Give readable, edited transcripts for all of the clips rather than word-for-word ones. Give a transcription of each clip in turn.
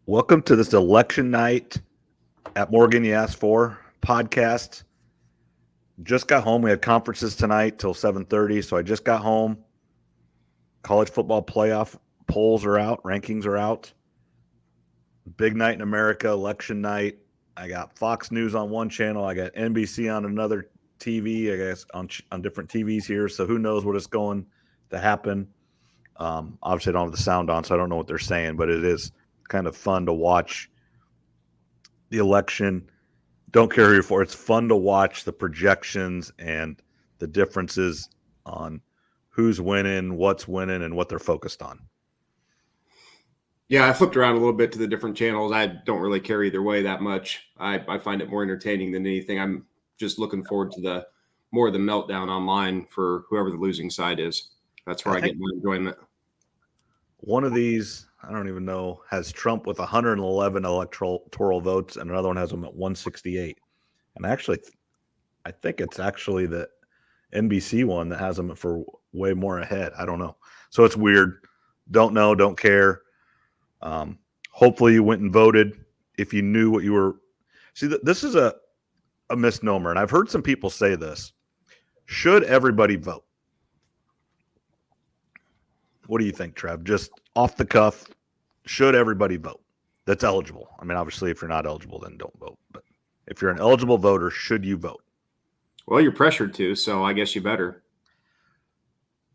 Welcome to this election night at Morgan You Asked For podcast. Just got home. We had conferences tonight till 7:30, so I just got home. College football playoff polls are out, rankings are out. Big night in America, election night. I got Fox News on one channel. I got NBC on another TV, I guess, on different TVs here. So who knows what is going to happen. Obviously, I don't have the sound on, so I don't know what they're saying, but it is kind of fun to watch the election. Don't care who you're for. It's fun to watch the projections and the differences on who's winning, what's winning, and what they're focused on. Yeah, I flipped around a little bit to the different channels. I don't really care either way that much. I find it more entertaining than anything. I'm just looking forward to the meltdown online for whoever the losing side is. That's where I get my enjoyment. One of these, I don't even know, has Trump with 111 electoral votes, and another one has him at 168. And actually, I think it's actually the NBC one that has him for way more ahead. I don't know. So it's weird. Don't know, don't care. Hopefully you went and voted if you knew what you were. See, this is a misnomer, and I've heard some people say this. Should everybody vote? What do you think, Trev? Just off the cuff, should everybody vote that's eligible? I mean, obviously, if you're not eligible, then don't vote. But if you're an eligible voter, should you vote? Well, you're pressured to, so I guess you better.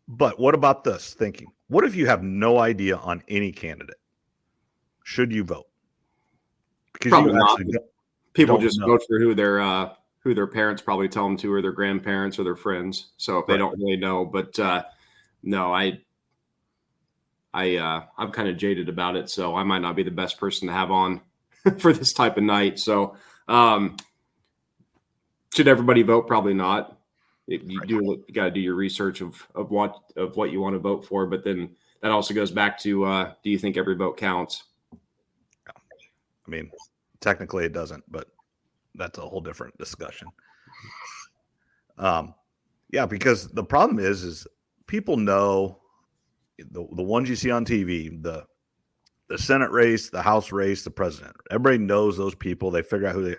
But what about this thinking? What if you have no idea on any candidate? Should you vote? Because probably not. People just vote for who their parents probably tell them to, or their grandparents, or their friends. So if they don't really know, but no, I'm kind of jaded about it, so I might not be the best person to have on for this type of night. So should everybody vote? Probably not. You got to do your research of what you want to vote for, but then that also goes back to do you think every vote counts? I mean, technically it doesn't, but that's a whole different discussion. Yeah, because the problem is people know the ones you see on TV, the Senate race, the House race, the president. Everybody knows those people. They figure out who they.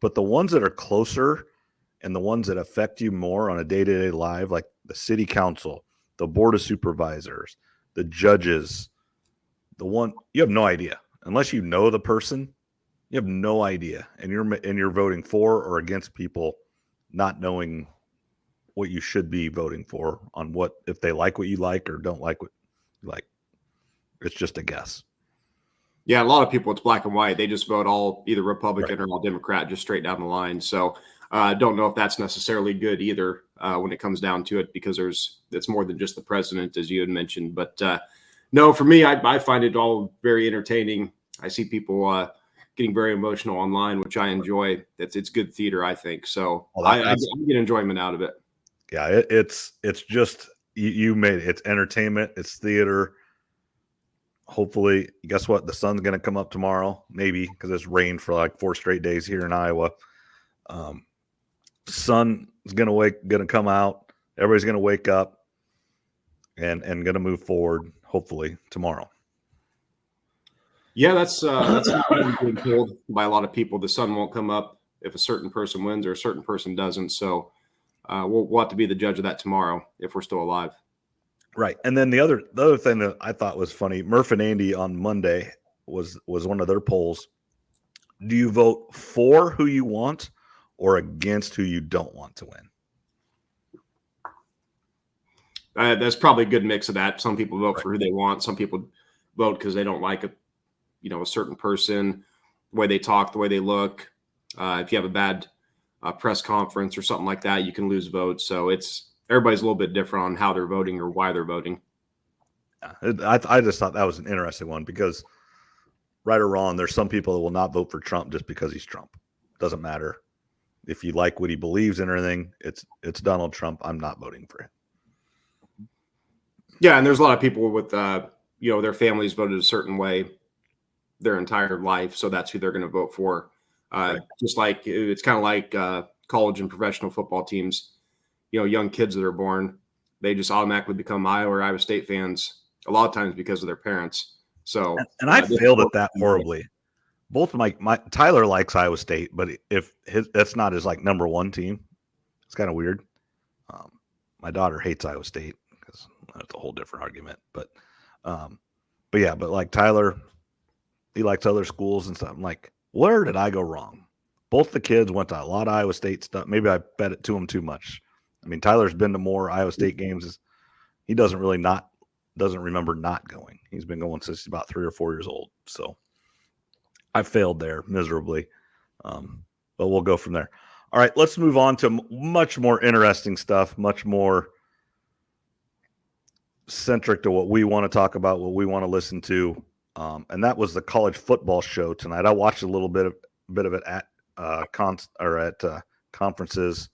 But the ones that are closer and the ones that affect you more on a day-to-day life, like the city council, the board of supervisors, the judges, you have no idea. Unless you know the person, you have no idea. And you're voting for or against people not knowing what you should be voting for on what, if they like what you like or don't like what you like. It's just a guess. Yeah, a lot of people, it's black and white. They just vote all either Republican or all Democrat, just straight down the line. So I don't know if that's necessarily good either when it comes down to it, because it's more than just the president, as you had mentioned. But no, for me, I find it all very entertaining. I see people getting very emotional online, which I enjoy. It's good theater, I think. So I get enjoyment out of it. Yeah, it's just you made it. It's entertainment. It's theater. Hopefully, guess what? The sun's going to come up tomorrow, maybe, because it's rained for like 4 straight days here in Iowa. Sun is going to come out. Everybody's going to wake up and going to move forward. Hopefully tomorrow. Yeah, that's being told by a lot of people. The sun won't come up if a certain person wins or a certain person doesn't. So we'll have to be the judge of that tomorrow if we're still alive. Right. And then the other thing that I thought was funny, Murph and Andy on Monday was one of their polls. Do you vote for who you want or against who you don't want to win? There's probably a good mix of that. Some people vote for who they want. Some people vote because they don't like a certain person, the way they talk, the way they look. If you have a bad press conference or something like that, you can lose votes. So everybody's a little bit different on how they're voting or why they're voting. I just thought that was an interesting one because, right or wrong, there's some people that will not vote for Trump just because he's Trump. Doesn't matter if you like what he believes in or anything. It's Donald Trump. I'm not voting for him. Yeah, and there's a lot of people with their families voted a certain way their entire life, so that's who they're going to vote for. Right. Just like it's kind of like college and professional football teams. Young kids that are born, they just automatically become Iowa or Iowa State fans a lot of times because of their parents. So, And I failed at that horribly. Both of my Tyler likes Iowa State, but if that's not his like number one team, it's kind of weird. My daughter hates Iowa State because that's a whole different argument. But yeah, but like Tyler, he likes other schools and stuff. I'm like, where did I go wrong? Both the kids went to a lot of Iowa State stuff. Maybe I bet it to them too much. I mean, Tyler's been to more Iowa State games. He doesn't remember not going. He's been going since he's about 3 or 4 years old. So I failed there miserably. But we'll go from there. All right, let's move on to much more interesting stuff, much more centric to what we want to talk about, what we want to listen to. And that was the college football show tonight. I watched a little bit of it at conferences.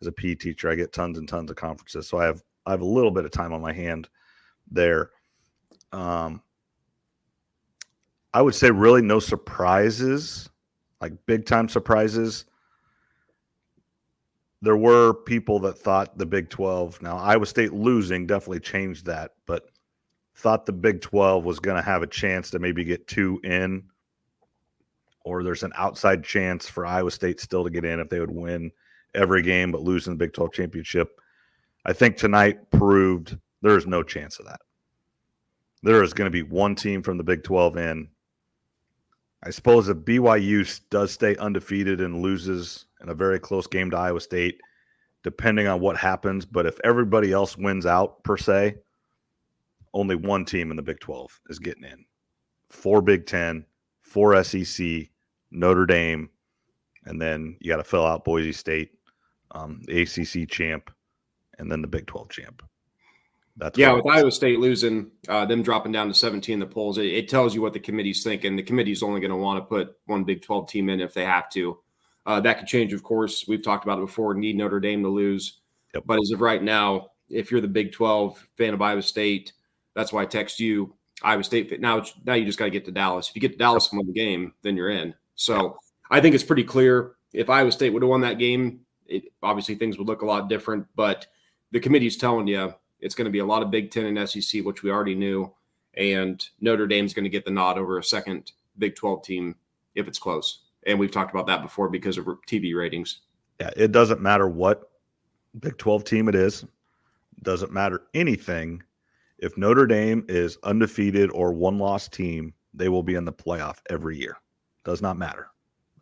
As a PE teacher, I get tons and tons of conferences, so I have a little bit of time on my hand there. I would say really no surprises, like big time surprises. There were people that thought the Big 12, now Iowa State losing definitely changed that, but thought the Big 12 was going to have a chance to maybe get 2 in, or there's an outside chance for Iowa State still to get in if they would win every game but lose in the Big 12 championship. I think tonight proved there is no chance of that. There is going to be one team from the Big 12 in. I suppose if BYU does stay undefeated and loses in a very close game to Iowa State, depending on what happens, but if everybody else wins out per se, only one team in the Big 12 is getting in. 4 Big 10, 4 SEC, Notre Dame, and then you got to fill out Boise State, the ACC champ, and then the Big 12 champ. With Iowa State losing, them dropping down to 17 in the polls, it tells you what the committee's thinking. The committee's only going to want to put one Big 12 team in if they have to. That could change, of course. We've talked about it before. Need Notre Dame to lose. Yep. But as of right now, if you're the Big 12 fan of Iowa State, that's why I text you Iowa State. Now you just got to get to Dallas. If you get to Dallas and win the game, then you're in. So I think it's pretty clear. If Iowa State would have won that game, obviously things would look a lot different. But the committee's telling you it's going to be a lot of Big 10 and SEC, which we already knew. And Notre Dame's going to get the nod over a second Big 12 team if it's close. And we've talked about that before because of TV ratings. Yeah, it doesn't matter what Big 12 team it is. It doesn't matter anything. If Notre Dame is undefeated or one-loss team, they will be in the playoff every year. Does not matter.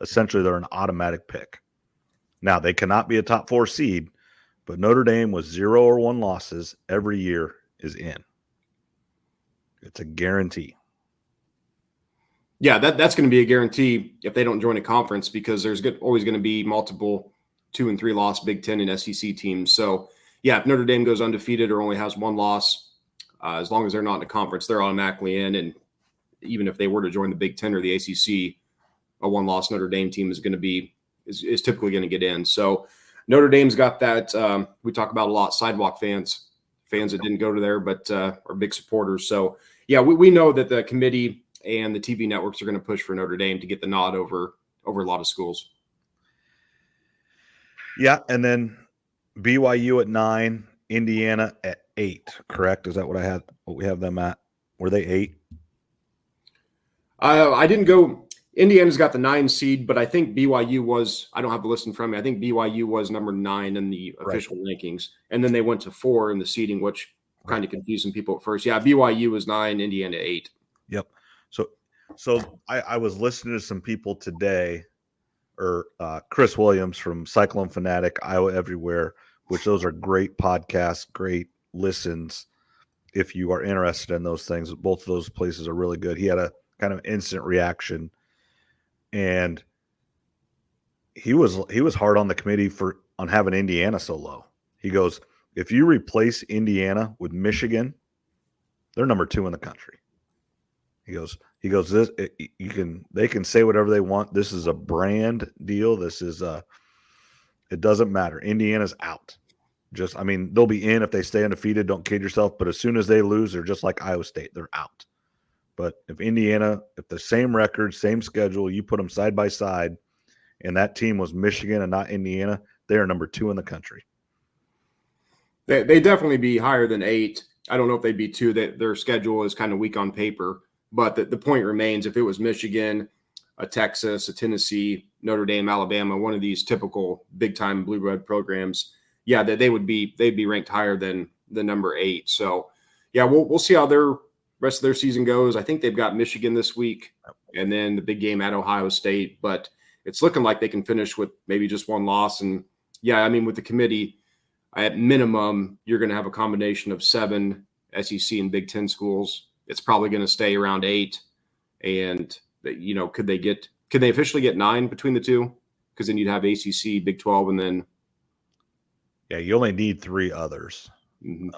Essentially, they're an automatic pick. Now, they cannot be a top 4 seed, but Notre Dame with 0 or 1 losses every year is in. It's a guarantee. Yeah, that's going to be a guarantee if they don't join a conference because there's always going to be multiple 2 and 3 loss Big 10 and SEC teams. So, yeah, if Notre Dame goes undefeated or only has 1 loss, as long as they're not in a conference, they're automatically in. And even if they were to join the Big 10 or the ACC, a 1-loss Notre Dame team is typically going to get in. So Notre Dame's got that. We talk about a lot. Sidewalk fans that didn't go to there, but are big supporters. So yeah, we know that the committee and the TV networks are going to push for Notre Dame to get the nod over a lot of schools. Yeah, and then BYU at 9, Indiana at 8. Correct? Is that what we have them at? Were they 8? I didn't go. Indiana's got the 9 seed, but I think BYU was. I don't have the list in front of me. I think BYU was number 9 in the official rankings, and then they went to 4 in the seeding, which kind of confused some people at first. Yeah, BYU was 9, Indiana 8. Yep. So I was listening to some people today, or Chris Williams from Cyclone Fanatic, Iowa Everywhere, which those are great podcasts, great listens. If you are interested in those things, both of those places are really good. He had a kind of instant reaction, and he was hard on the committee on having Indiana so low. He goes, if you replace Indiana with Michigan, they're number 2 in the country. He goes, they can say whatever they want. This is a brand deal. It doesn't matter. Indiana's out. They'll be in if they stay undefeated. Don't kid yourself. But as soon as they lose, they're just like Iowa State. They're out. But if the same record, same schedule, you put them side by side, and that team was Michigan and not Indiana, they are number 2 in the country. They definitely be higher than 8. I don't know if they'd be 2. Their schedule is kind of weak on paper. But the point remains, if it was Michigan, a Texas, a Tennessee, Notre Dame, Alabama, one of these typical big time blue red programs, yeah, they'd be ranked higher than the number 8. So yeah, we'll see how their rest of their season goes. I think they've got Michigan this week and then the big game at Ohio State, but it's looking like they can finish with maybe just one loss. And yeah, I mean, with the committee, at minimum, you're going to have a combination of 7 SEC and Big Ten schools. It's probably going to stay around 8. And, you know, could they officially get 9 between the two? Because then you'd have ACC, Big 12, and then. Yeah, you only need 3 others. Mm-hmm.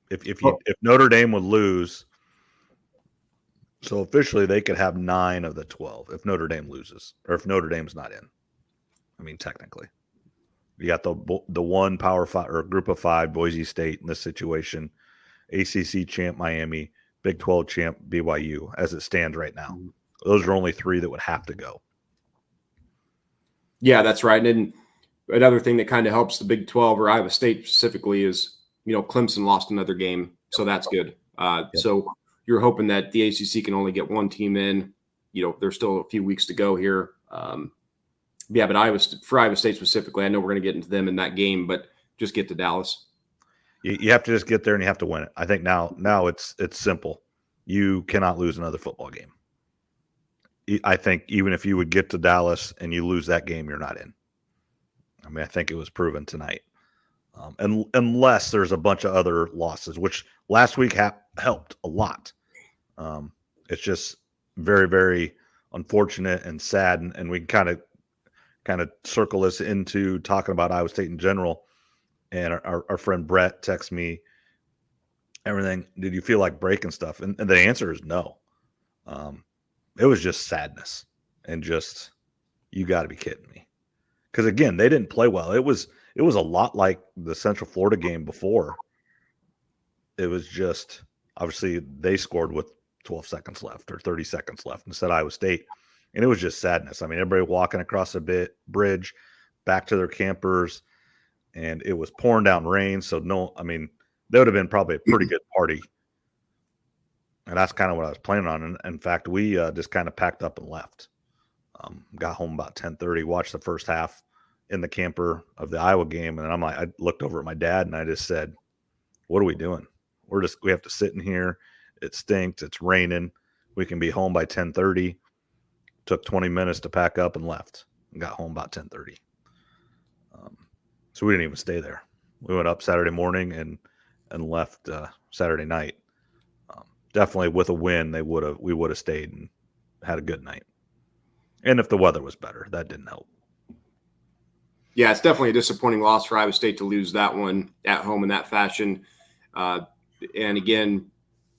If Notre Dame would lose, so officially they could have 9 of the 12 if Notre Dame loses, or if Notre Dame's not in. I mean, technically, you got the one Power 5 or group of 5, Boise State in this situation, ACC champ Miami, Big 12 champ BYU as it stands right now. Mm-hmm. Those are only 3 that would have to go. Yeah, that's right. And another thing that kind of helps the Big 12 or Iowa State specifically is, you know, Clemson lost another game, so that's good. So you're hoping that the ACC can only get 1 team in. You know, there's still a few weeks to go here. Yeah, but for Iowa State specifically, I know we're going to get into them in that game, but just get to Dallas. You have to just get there and you have to win it. I think now it's simple. You cannot lose another football game. I think even if you would get to Dallas and you lose that game, you're not in. I mean, I think it was proven tonight. And unless there's a bunch of other losses, which last week helped a lot. It's just very, very unfortunate and sad. And we kind of circle this into talking about Iowa State in general. And our friend Brett texts me everything. Did you feel like breaking stuff? And the answer is no. It was just sadness and just, you got to be kidding me. Because again, they didn't play well. It was a lot like the Central Florida game before. It was just, obviously they scored with 12 seconds left or 30 seconds left instead of Iowa State. And it was just sadness. I mean, everybody walking across a bridge back to their campers, and it was pouring down rain. So that would have been probably a pretty good party. And that's kind of what I was planning on. And in fact, we just kind of packed up and left. Got home about 10:30, watched the first half in the camper of the Iowa game. And I looked over at my dad and I just said, what are we doing? We have to sit in here. It stinks. It's raining. We can be home by 10:30. Took 20 minutes to pack up and left and got home about 10:30. So we didn't even stay there. We went up Saturday morning and left Saturday night. Definitely with a win, we would have stayed and had a good night. And if the weather was better, that didn't help. Yeah, it's definitely a disappointing loss for Iowa State to lose that one at home in that fashion. And again,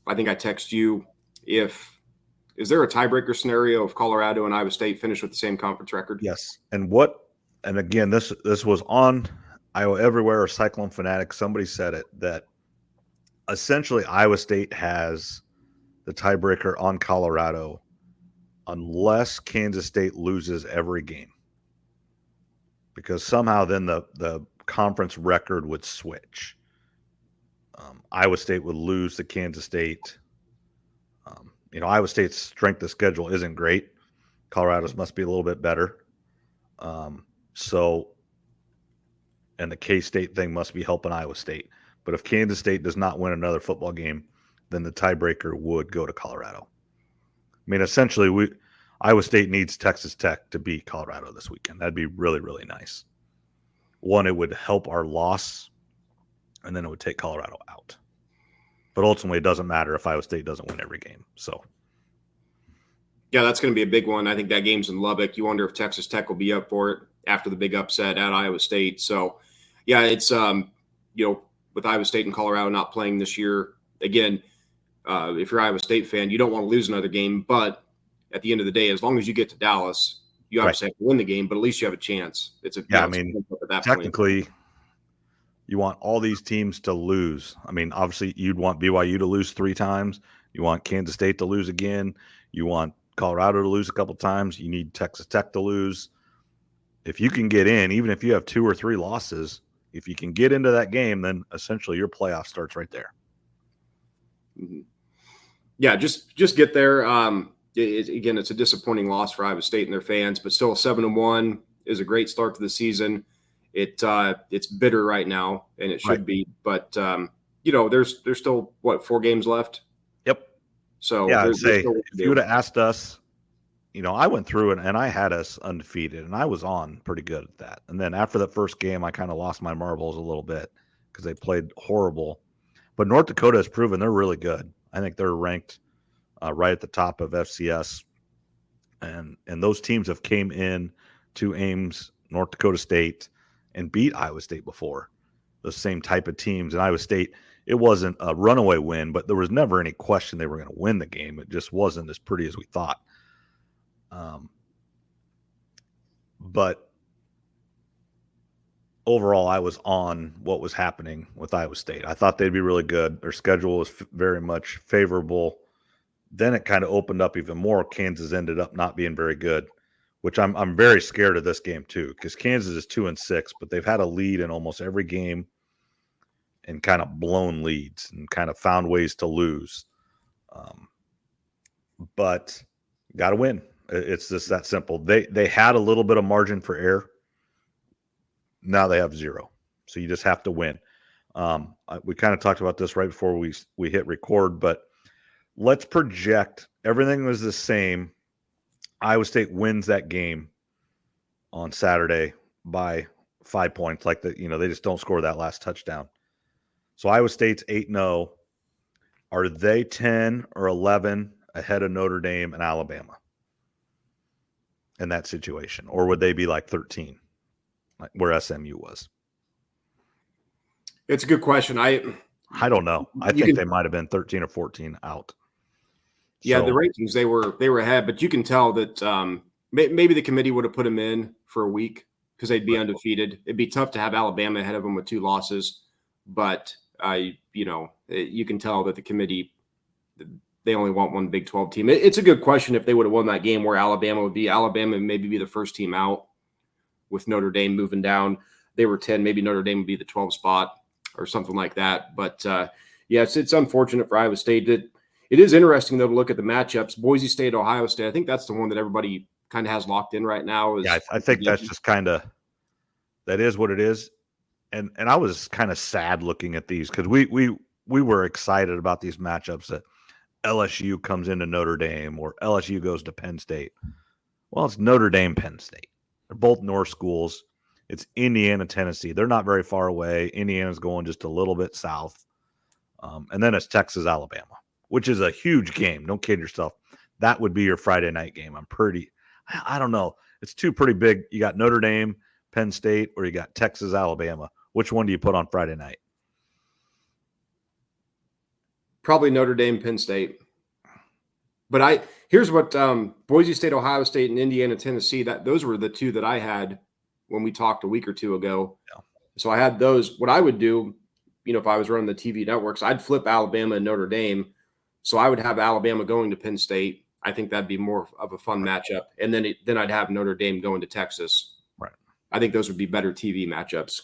I think I text you, is there a tiebreaker scenario if Colorado and Iowa State finish with the same conference record? Yes. And again, this was on Iowa Everywhere or Cyclone Fanatic. Somebody said it, that essentially Iowa State has the tiebreaker on Colorado unless Kansas State loses every game. Because somehow then the conference record would switch. Iowa State would lose to Kansas State. Iowa State's strength of schedule isn't great. Colorado's must be a little bit better. And the K-State thing must be helping Iowa State. But if Kansas State does not win another football game, then the tiebreaker would go to Colorado. I mean, essentially, Iowa State needs Texas Tech to beat Colorado this weekend. That'd be really, really nice. One, it would help our loss, and then it would take Colorado out. But ultimately, it doesn't matter if Iowa State doesn't win every game. So, yeah, that's going to be a big one. I think that game's in Lubbock. You wonder if Texas Tech will be up for it after the big upset at Iowa State. So, yeah, it's with Iowa State and Colorado not playing this year, again, if you're an Iowa State fan, you don't want to lose another game. But at the end of the day, as long as you get to Dallas, you obviously have to win the game, but at least you have a chance. Technically, you want all these teams to lose. I mean, obviously, you'd want BYU to lose 3 times. You want Kansas State to lose again. You want Colorado to lose a couple times. You need Texas Tech to lose. If you can get in, even if you have 2 or 3 losses, if you can get into that game, then essentially your playoff starts right there. Mm-hmm. Yeah, just get there. Again, it's a disappointing loss for Iowa State and their fans, but still 7-1 is a great start to the season. It's bitter right now, and it should be. But there's still 4 games left. Yep. So yeah, I'd there's say still work to if do. you would have asked us, I went through it and I had us undefeated, and I was on pretty good at that. And then after the first game, I kind of lost my marbles a little bit because they played horrible. But North Dakota has proven they're really good. I think they're ranked right at the top of FCS, and those teams have came in to Ames, North Dakota State, and beat Iowa State before. The same type of teams. And Iowa State, it wasn't a runaway win, but there was never any question they were going to win the game. It just wasn't as pretty as we thought. But overall, I was on what was happening with Iowa State. I thought they'd be really good. Their schedule was very much favorable. Then it kind of opened up even more. Kansas ended up not being very good, which I'm very scared of this game too, because Kansas is 2-6, but they've had a lead in almost every game and kind of blown leads and kind of found ways to lose. But got to win. It's just that simple. They had a little bit of margin for error. Now they have 0. So you just have to win. We kind of talked about this right before we hit record, but let's project everything was the same. Iowa State wins that game on Saturday by 5 points. Like they just don't score that last touchdown. So Iowa State's 8-0. Are they 10 or 11 ahead of Notre Dame and Alabama in that situation? Or would they be like 13, like where SMU was? It's a good question. I don't know. I think they might have been 13 or 14 out. Yeah, the rankings, they were ahead, but you can tell that maybe the committee would have put them in for a week because they'd be undefeated. It'd be tough to have Alabama ahead of them with 2 losses, but you can tell that the committee, they only want one Big 12 team. It's a good question if they would have won that game, where Alabama would be. Alabama would maybe be the first team out with Notre Dame moving down. They were 10. Maybe Notre Dame would be the 12 spot or something like that. But it's unfortunate for Iowa State. It is interesting, though, to look at the matchups. Boise State, Ohio State. I think that's the one that everybody kind of has locked in right now. I think that's just that is what it is. And I was kind of sad looking at these because we were excited about these matchups that LSU comes into Notre Dame or LSU goes to Penn State. Well, it's Notre Dame, Penn State. They're both North schools. It's Indiana, Tennessee. They're not very far away. Indiana's going just a little bit south. And then it's Texas, Alabama, which is a huge game. Don't kid yourself. That would be your Friday night game. I don't know. It's 2 pretty big. You got Notre Dame, Penn State, or you got Texas, Alabama. Which one do you put on Friday night? Probably Notre Dame, Penn State. But here's what Boise State, Ohio State, and Indiana, Tennessee, those were the 2 that I had when we talked a week or 2 ago. Yeah. So I had those. What I would do, if I was running the TV networks, I'd flip Alabama and Notre Dame. So I would have Alabama going to Penn State. I think that'd be more of a fun matchup. And then I'd have Notre Dame going to Texas. Right. I think those would be better TV matchups.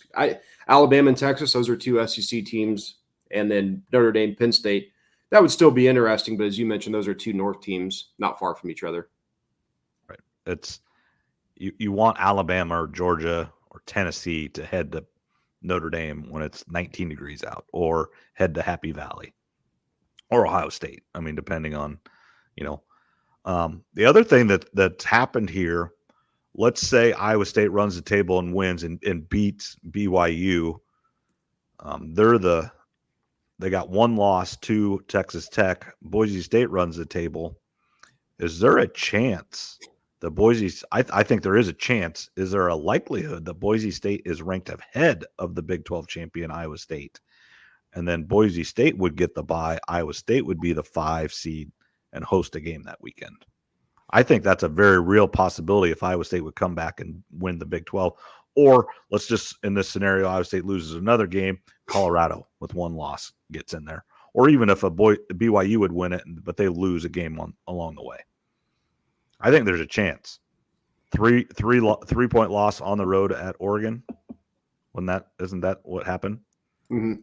Alabama and Texas, those are 2 SEC teams. And then Notre Dame, Penn State, that would still be interesting. But as you mentioned, those are 2 North teams, not far from each other. Right. It's you want Alabama or Georgia or Tennessee to head to Notre Dame when it's 19 degrees out, or head to Happy Valley or Ohio State. I mean, depending on, the other thing that's happened here, let's say Iowa State runs the table and wins and beats BYU. They got 1 loss to Texas Tech. Boise State runs the table. Is there a chance that I think there is a chance. Is there a likelihood that Boise State is ranked ahead of the Big 12 champion Iowa State? And then Boise State would get the bye. Iowa State would be the 5 seed and host a game that weekend. I think that's a very real possibility if Iowa State would come back and win the Big 12. Or let's just, in this scenario, Iowa State loses another game, Colorado with 1 loss gets in there. Or even if BYU would win it, but they lose a game along the way. I think there's a chance. 3-point loss on the road at Oregon. Isn't that what happened? Mm-hmm.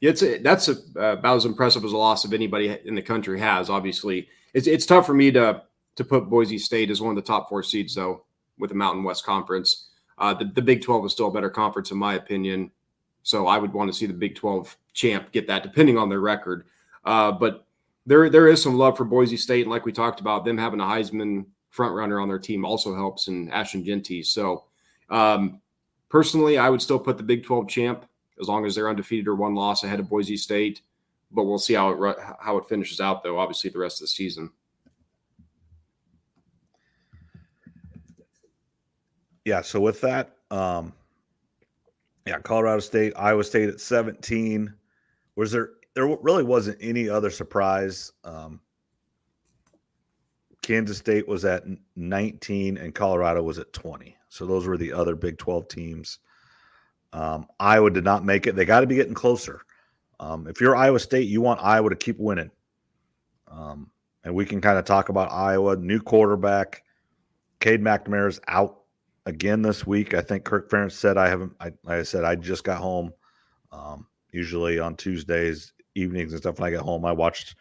That's about as impressive as a loss of anybody in the country has. Obviously, it's tough for me to put Boise State as one of the top 4 seeds though with the Mountain West Conference. The Big 12 is still a better conference in my opinion, so I would want to see the Big 12 champ get that depending on their record. But there is some love for Boise State, and like we talked about, them having a Heisman front runner on their team also helps in Ashton Genty. So personally, I would still put the Big 12 champ as long as they're undefeated or 1 loss ahead of Boise State. But we'll see how it finishes out, though, obviously, the rest of the season. Yeah, so with that, Colorado State, Iowa State at 17. There really wasn't any other surprise. Kansas State was at 19 and Colorado was at 20. So those were the other Big 12 teams. Iowa did not make it. They got to be getting closer. If you're Iowa State, you want Iowa to keep winning. And we can kind of talk about Iowa. New quarterback. Cade McNamara's out again this week. I think Kirk Ferentz said I just got home. Usually on Tuesdays evenings and stuff when I get home, I watched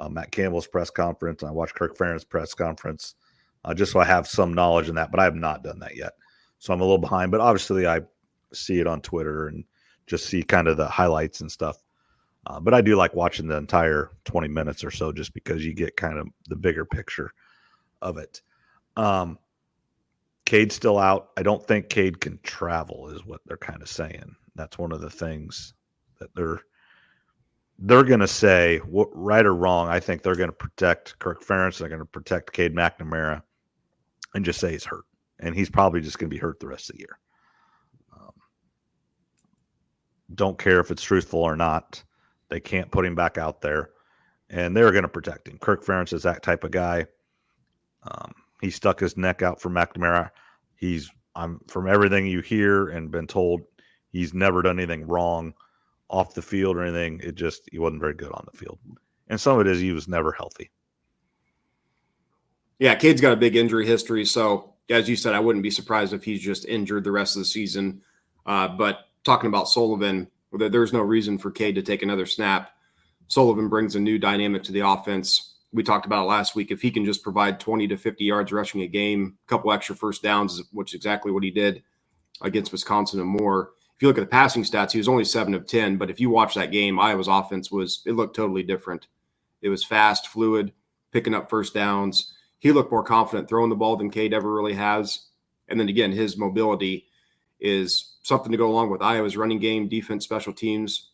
Matt Campbell's press conference. I watched Kirk Ferentz's press conference just so I have some knowledge in that, but I have not done that yet. So I'm a little behind, but obviously I see it on Twitter and just see kind of the highlights and stuff. But I do like watching the entire 20 minutes or so just because you get kind of the bigger picture of it. Cade's still out. I don't think Cade can travel is what they're kind of saying. That's one of the things that they're going to say, right or wrong. I think they're going to protect Kirk Ferentz. They're going to protect Cade McNamara and just say he's hurt. And he's probably just going to be hurt the rest of the year. Don't care if it's truthful or not. They can't put him back out there. And they're going to protect him. Kirk Ferentz is that type of guy. He stuck his neck out for McNamara. From everything you hear and been told, he's never done anything wrong off the field or anything. He wasn't very good on the field. And some of it is he was never healthy. Yeah, Cade's got a big injury history. So, as you said, I wouldn't be surprised if he's just injured the rest of the season. But talking about Sullivan, there's no reason for Cade to take another snap. Sullivan brings a new dynamic to the offense. We talked about it last week. If he can just provide 20 to 50 yards rushing a game, a couple extra first downs, which is exactly what he did against Wisconsin and more. If you look at the passing stats, he was only 7 of 10. But if you watch that game, Iowa's offense looked totally different. It was fast, fluid, picking up first downs. He looked more confident throwing the ball than Cade ever really has. And then again, his mobility is something to go along with Iowa's running game, defense, special teams.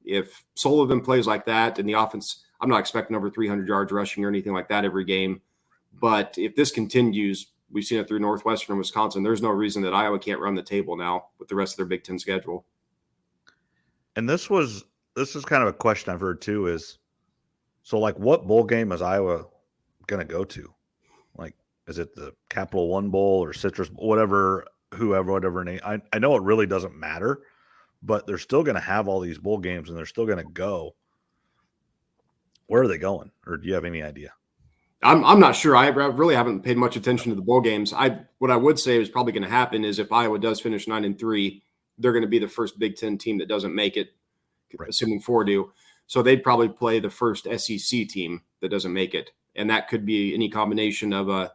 If Sullivan plays like that and the offense, I'm not expecting over 300 yards rushing or anything like that every game. But if this continues, we've seen it through Northwestern and Wisconsin, there's no reason that Iowa can't run the table now with the rest of their Big Ten schedule. And this is kind of a question I've heard too is, so like what bowl game is Iowa going to go to? Like, is it the Capital One Bowl or Citrus, whatever name? I know it really doesn't matter, but they're still going to have all these bowl games and they're still going to go. Where are they going? Or do you have any idea? I'm not sure. I really haven't paid much attention to the bowl games. What I would say is probably going to happen is if Iowa does finish 9-3, they're going to be the first Big Ten team that doesn't make it, right, assuming 4 do. So they'd probably play the first SEC team that doesn't make it, and that could be any combination of a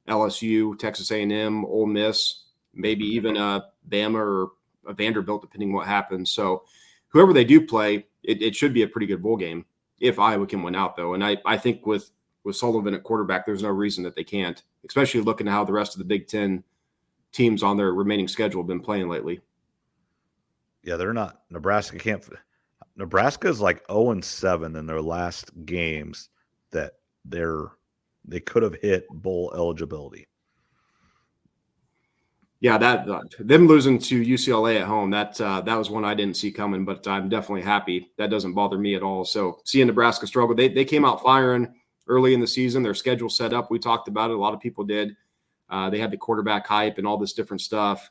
LSU, Texas A&M, Ole Miss, maybe even a Bama or a Vanderbilt, depending what happens. So whoever they do play, it should be a pretty good bowl game if Iowa can win out, though. And I think with Sullivan at quarterback, there's no reason that they can't, especially looking at how the rest of the Big Ten teams on their remaining schedule have been playing lately. Yeah, they're not. Nebraska is like 0-7 in their last games that they could have hit bowl eligibility. Yeah, them losing to UCLA at home, that was one I didn't see coming, but I'm definitely happy. That doesn't bother me at all. So seeing Nebraska struggle, they came out firing early in the season. Their schedule set up. We talked about it. A lot of people did. They had the quarterback hype and all this different stuff.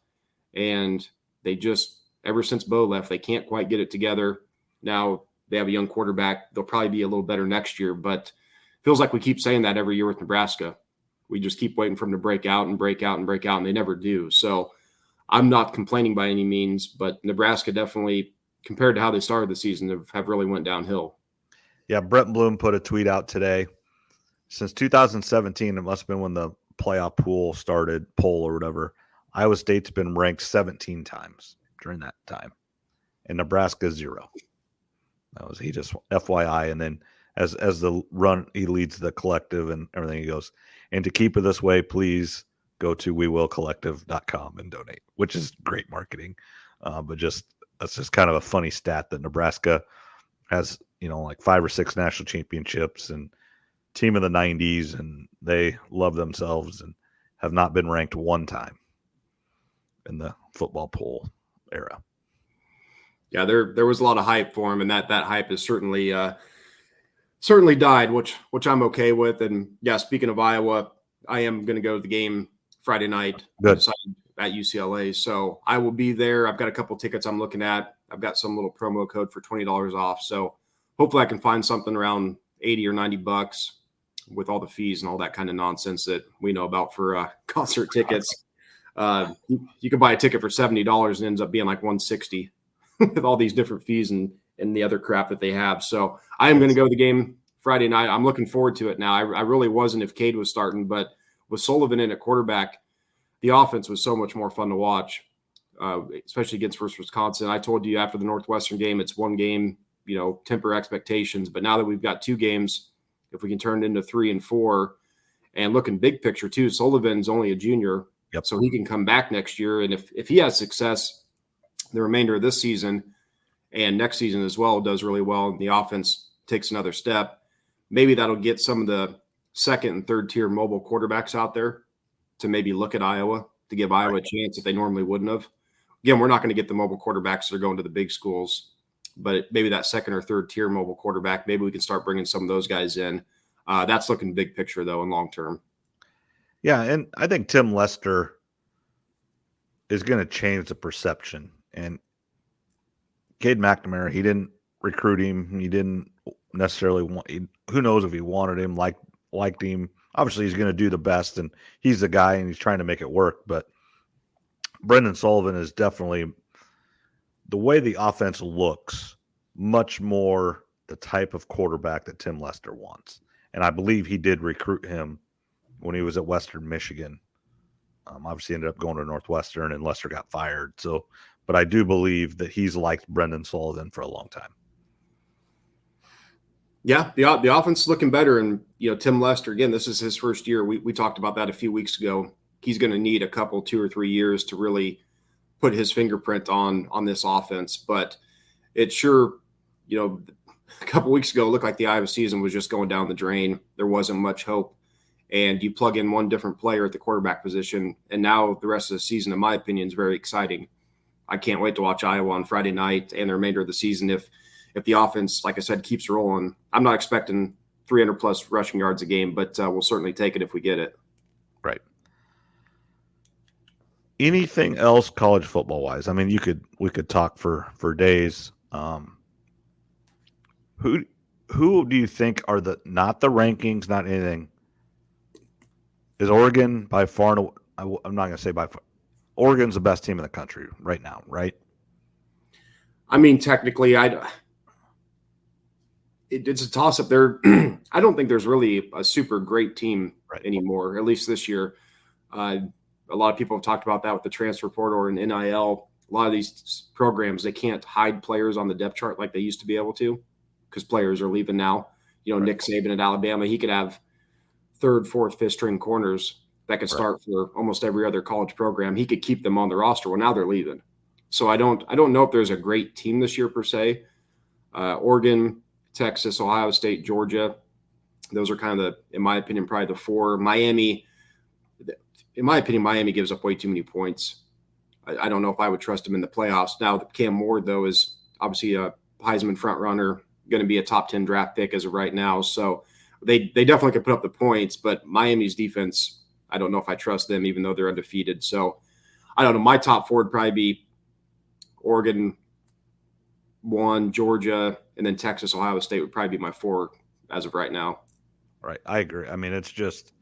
And they just, ever since Bo left, they can't quite get it together. Now they have a young quarterback. They'll probably be a little better next year, but feels like we keep saying that every year with Nebraska. We just keep waiting for them to break out, and they never do. So I'm not complaining by any means, but Nebraska definitely compared to how they started the season, have really went downhill. Yeah, Brett Bloom put a tweet out today. Since 2017, it must have been when the playoff pool or whatever, Iowa State's been ranked 17 times during that time, and Nebraska 0. He just FYI, and then as the run, he leads the collective and everything. He goes, and to keep it this way, please go to wewillcollective.com and donate, which is great marketing. But that's just kind of a funny stat that Nebraska has, like 5 or 6 national championships and team of the 90s, and they love themselves and have not been ranked one time in the football poll era. Yeah, there was a lot of hype for him, and that hype is certainly died, which I'm okay with. And yeah, speaking of Iowa, I am going to go to the game Friday night at UCLA, so I will be there. I've got a couple tickets I'm looking at. I've got some little promo code for $20 off, so hopefully I can find something around $80 or $90 with all the fees and all that kind of nonsense that we know about for concert tickets. You can buy a ticket for $70 and it ends up being like $160 with all these different fees and the other crap that they have. So I am going to go to the game Friday night. I'm looking forward to it now. I really wasn't if Cade was starting, but with Sullivan in at quarterback, the offense was so much more fun to watch, especially against First Wisconsin. I told you after the Northwestern game, it's one game, temper expectations. But now that we've got 2 games, if we can turn it into 3 and 4, and looking big picture too, Sullivan's only a junior, so he can come back next year. And if he has success the remainder of this season and next season as well, does really well, and the offense takes another step, maybe that'll get some of the second and third tier mobile quarterbacks out there to maybe look at Iowa, to give Iowa a chance that they normally wouldn't have. Again, we're not going to get the mobile quarterbacks that are going to the big schools, but maybe that second or third tier mobile quarterback, maybe we can start bringing some of those guys in. That's looking big picture, though, and long term. Yeah, and I think Tim Lester is going to change the perception. And Cade McNamara, he didn't recruit him. He didn't necessarily want. Who knows if he wanted him, liked him. Obviously, he's going to do the best, and he's the guy, and he's trying to make it work. But Brendan Sullivan is definitely, the way the offense looks, much more the type of quarterback that Tim Lester wants. And I believe he did recruit him when he was at Western Michigan. Obviously ended up going to Northwestern, and Lester got fired. So, but I do believe that he's liked Brendan Sullivan for a long time. Yeah, the offense is looking better. And, Tim Lester, again, this is his first year. We talked about that a few weeks ago. He's going to need a couple, 2 or 3 years to really put his fingerprint on this offense. But it sure, a couple weeks ago, it looked like the Iowa season was just going down the drain. There wasn't much hope. And you plug in one different player at the quarterback position, and now the rest of the season, in my opinion, is very exciting. I can't wait to watch Iowa on Friday night and the remainder of the season if the offense, like I said, keeps rolling. I'm not expecting 300-plus rushing yards a game, but we'll certainly take it if we get it. Right. Anything else college football-wise? I mean, we could talk for days. Who do you think are not the rankings, not anything? Is Oregon by far? I'm not going to say by far. Oregon's the best team in the country right now, right? I mean, technically, it's a toss-up there. I don't think there's really a super great team anymore, at least this year. A lot of people have talked about that with the transfer portal and NIL. A lot of these programs, they can't hide players on the depth chart like they used to be able to because players are leaving now. Nick Saban at Alabama, he could have 3rd, 4th, 5th string corners that could start for almost every other college program. He could keep them on the roster. Well, now they're leaving. So I don't know if there's a great team this year per se. Oregon, Texas, Ohio State, Georgia, those are kind of in my opinion, probably the 4. Miami, in my opinion, Miami gives up way too many points. I don't know if I would trust him in the playoffs. Now, Cam Ward, though, is obviously a Heisman front runner, going to be a top 10 draft pick as of right now. So they definitely could put up the points, but Miami's defense, I don't know if I trust them, even though they're undefeated. So I don't know. My top 4 would probably be Oregon, 1, Georgia, and then Texas, Ohio State would probably be my 4 as of right now. Right. I agree. I mean, it's just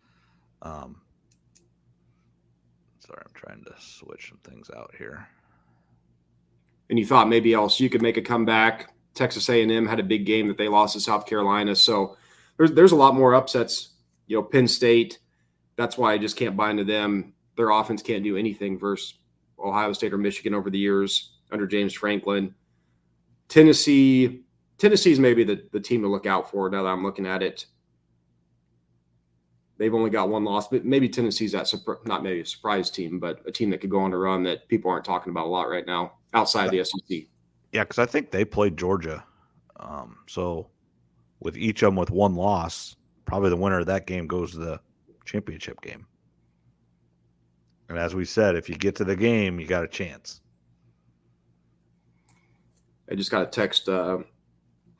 sorry, I'm trying to switch some things out here. and you thought maybe LSU could make a comeback. Texas A&M had a big game that they lost to South Carolina. So there's a lot more upsets. Penn State, that's why I just can't buy into them. Their offense can't do anything versus Ohio State or Michigan over the years under James Franklin. Tennessee's maybe the team to look out for now that I'm looking at it. They've only got one loss, but maybe Tennessee's not maybe a surprise team, but a team that could go on a run that people aren't talking about a lot right now outside the SEC. Yeah, because I think they played Georgia. So with each of them with one loss, probably the winner of that game goes to the championship game. And as we said, if you get to the game, you got a chance. I just got a text from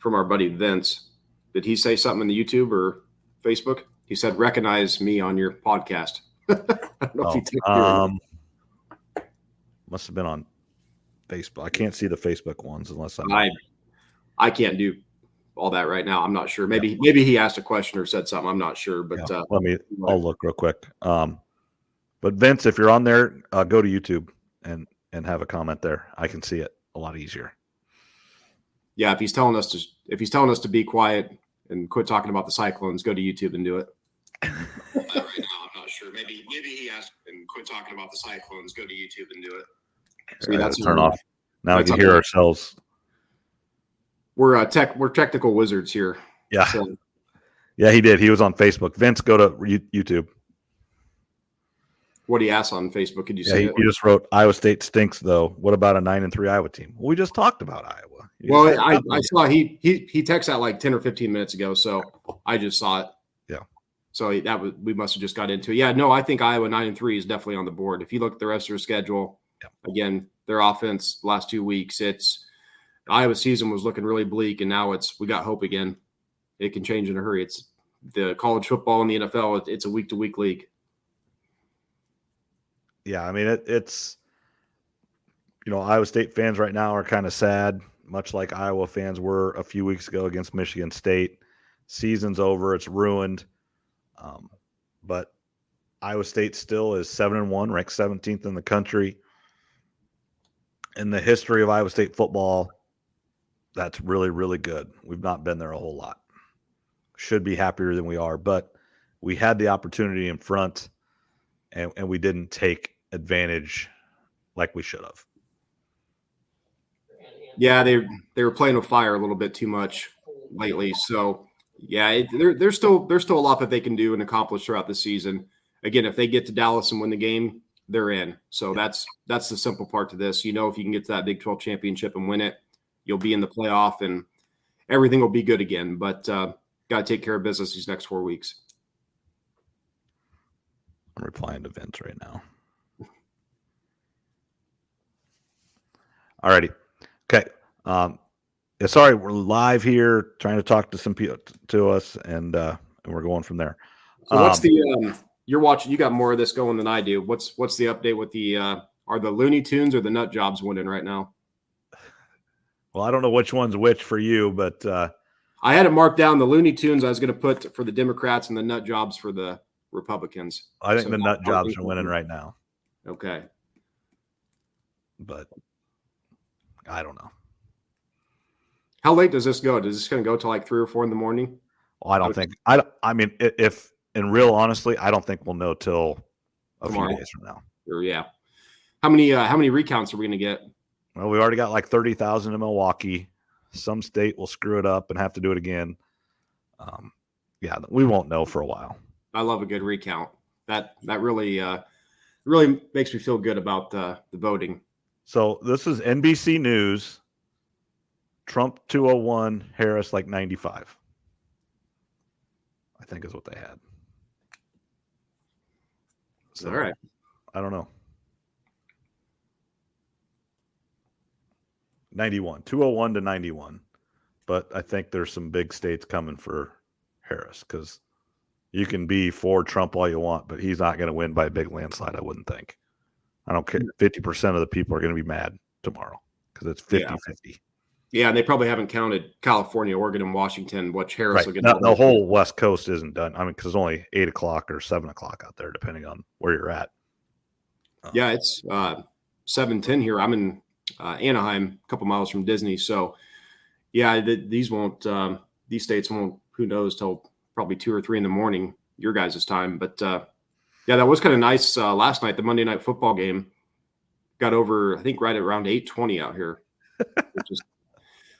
our buddy Vince. Did he say something in the YouTube or Facebook? He said, "Recognize me on your podcast." I don't know if he texted you. Must have been on Facebook. I can't see the Facebook ones unless I can't do all that right now. I'm not sure. Maybe he asked a question or said something. I'm not sure. But I'll look real quick. But Vince, if you're on there, go to YouTube and have a comment there. I can see it a lot easier. Yeah, if he's telling us to be quiet and quit talking about the Cyclones, go to YouTube and do it. Right now, I'm not sure. Maybe he asked and quit talking about the Cyclones. Go to YouTube and do it. See, that's turn off. Now we can hear ourselves. We're technical wizards here. Yeah, so. Yeah, he did. He was on Facebook. Vince, go to YouTube. What he asked on Facebook? Could you say it? He just wrote, "Iowa State stinks, though. What about a 9-3 Iowa team?" Well, we just talked about Iowa. Well, I saw he texted that like 10 or 15 minutes ago, so I just saw it. Yeah. So we must have just got into it. Yeah, no, I think Iowa 9-3 is definitely on the board. If you look at the rest of their schedule, again, their offense last 2 weeks, Iowa season was looking really bleak, and now we got hope again. It can change in a hurry. It's the college football and the NFL. It's a week-to-week league. Yeah, I mean it's Iowa State fans right now are kind of sad, much like Iowa fans were a few weeks ago against Michigan State. Season's over; it's ruined. But Iowa State still is 7-1, ranked 17th in the country. In the history of Iowa State football, that's really, really good. We've not been there a whole lot. Should be happier than we are, but we had the opportunity in front, and we didn't take advantage like we should have. Yeah, they were playing with fire a little bit too much lately. So yeah, there's still a lot that they can do and accomplish throughout the season. Again, if they get to Dallas and win the game, they're in. So that's the simple part to this. If you can get to that Big 12 championship and win it, you'll be in the playoff and everything will be good again. But got to take care of business these next 4 weeks. I'm replying to Vince right now. Alrighty. Okay. Sorry, we're live here trying to talk to some people to us, and we're going from there. So what's you're watching? You got more of this going than I do. What's the update with the are the Looney Tunes or the Nut Jobs winning right now? Well, I don't know which one's which for you, but I had it marked down. The Looney Tunes I was going to put for the Democrats and the Nut Jobs for the Republicans. I think the Nut Jobs are winning right now. Okay. But I don't know. How late does this go? Is this going to go till like 3 or 4 in the morning? Well, I don't think. I mean, if in real honestly, I don't think we'll know till tomorrow. Few days from now. Or, yeah. How many recounts are we going to get? Well, we already got like 30,000 in Milwaukee. Some state will screw it up and have to do it again. Yeah, we won't know for a while. I love a good recount. That really really makes me feel good about the voting. So this is NBC News. Trump 201, Harris like 95. I think is what they had. So, all right. I don't know. 91, 201 to 91. But I think there's some big states coming for Harris because you can be for Trump all you want, but he's not going to win by a big landslide, I wouldn't think. I don't care. 50% of the people are going to be mad tomorrow because it's 50-50. Yeah, and they probably haven't counted California, Oregon, and Washington, which Harris will get. The whole West Coast isn't done. I mean, because it's only 8 o'clock or 7 o'clock out there, depending on where you're at. Yeah, it's 7:10 here. I'm in Anaheim, a couple miles from Disney. So, yeah, these states won't, who knows, till probably 2 or 3 in the morning, your guys' time. But yeah, that was kind of nice last night. The Monday Night Football game got over, I think, right around 8:20 out here. Which is,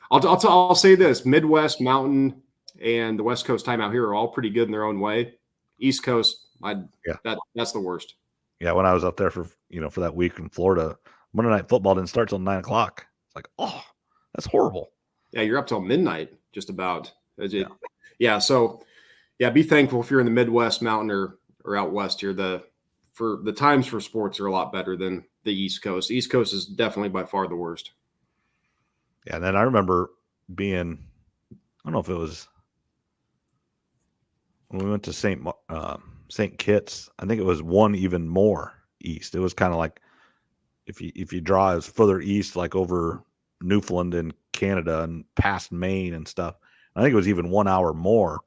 I'll say this: Midwest, Mountain, and the West Coast time out here are all pretty good in their own way. East Coast, that's the worst. Yeah, when I was up there for that week in Florida, Monday Night Football didn't start till 9 o'clock. It's like, oh, that's horrible. Yeah, you're up till midnight, just about. Yeah. So, yeah, be thankful if you're in the Midwest, Mountain, or out west here. The times for sports are a lot better than the East Coast. The East Coast is definitely by far the worst. Yeah, and then I remember being, I don't know if it was when we went to St. Kitts. I think it was one even more east. It was kind of like if you draw as further east, like over Newfoundland and Canada and past Maine and stuff. I think it was even 1 hour more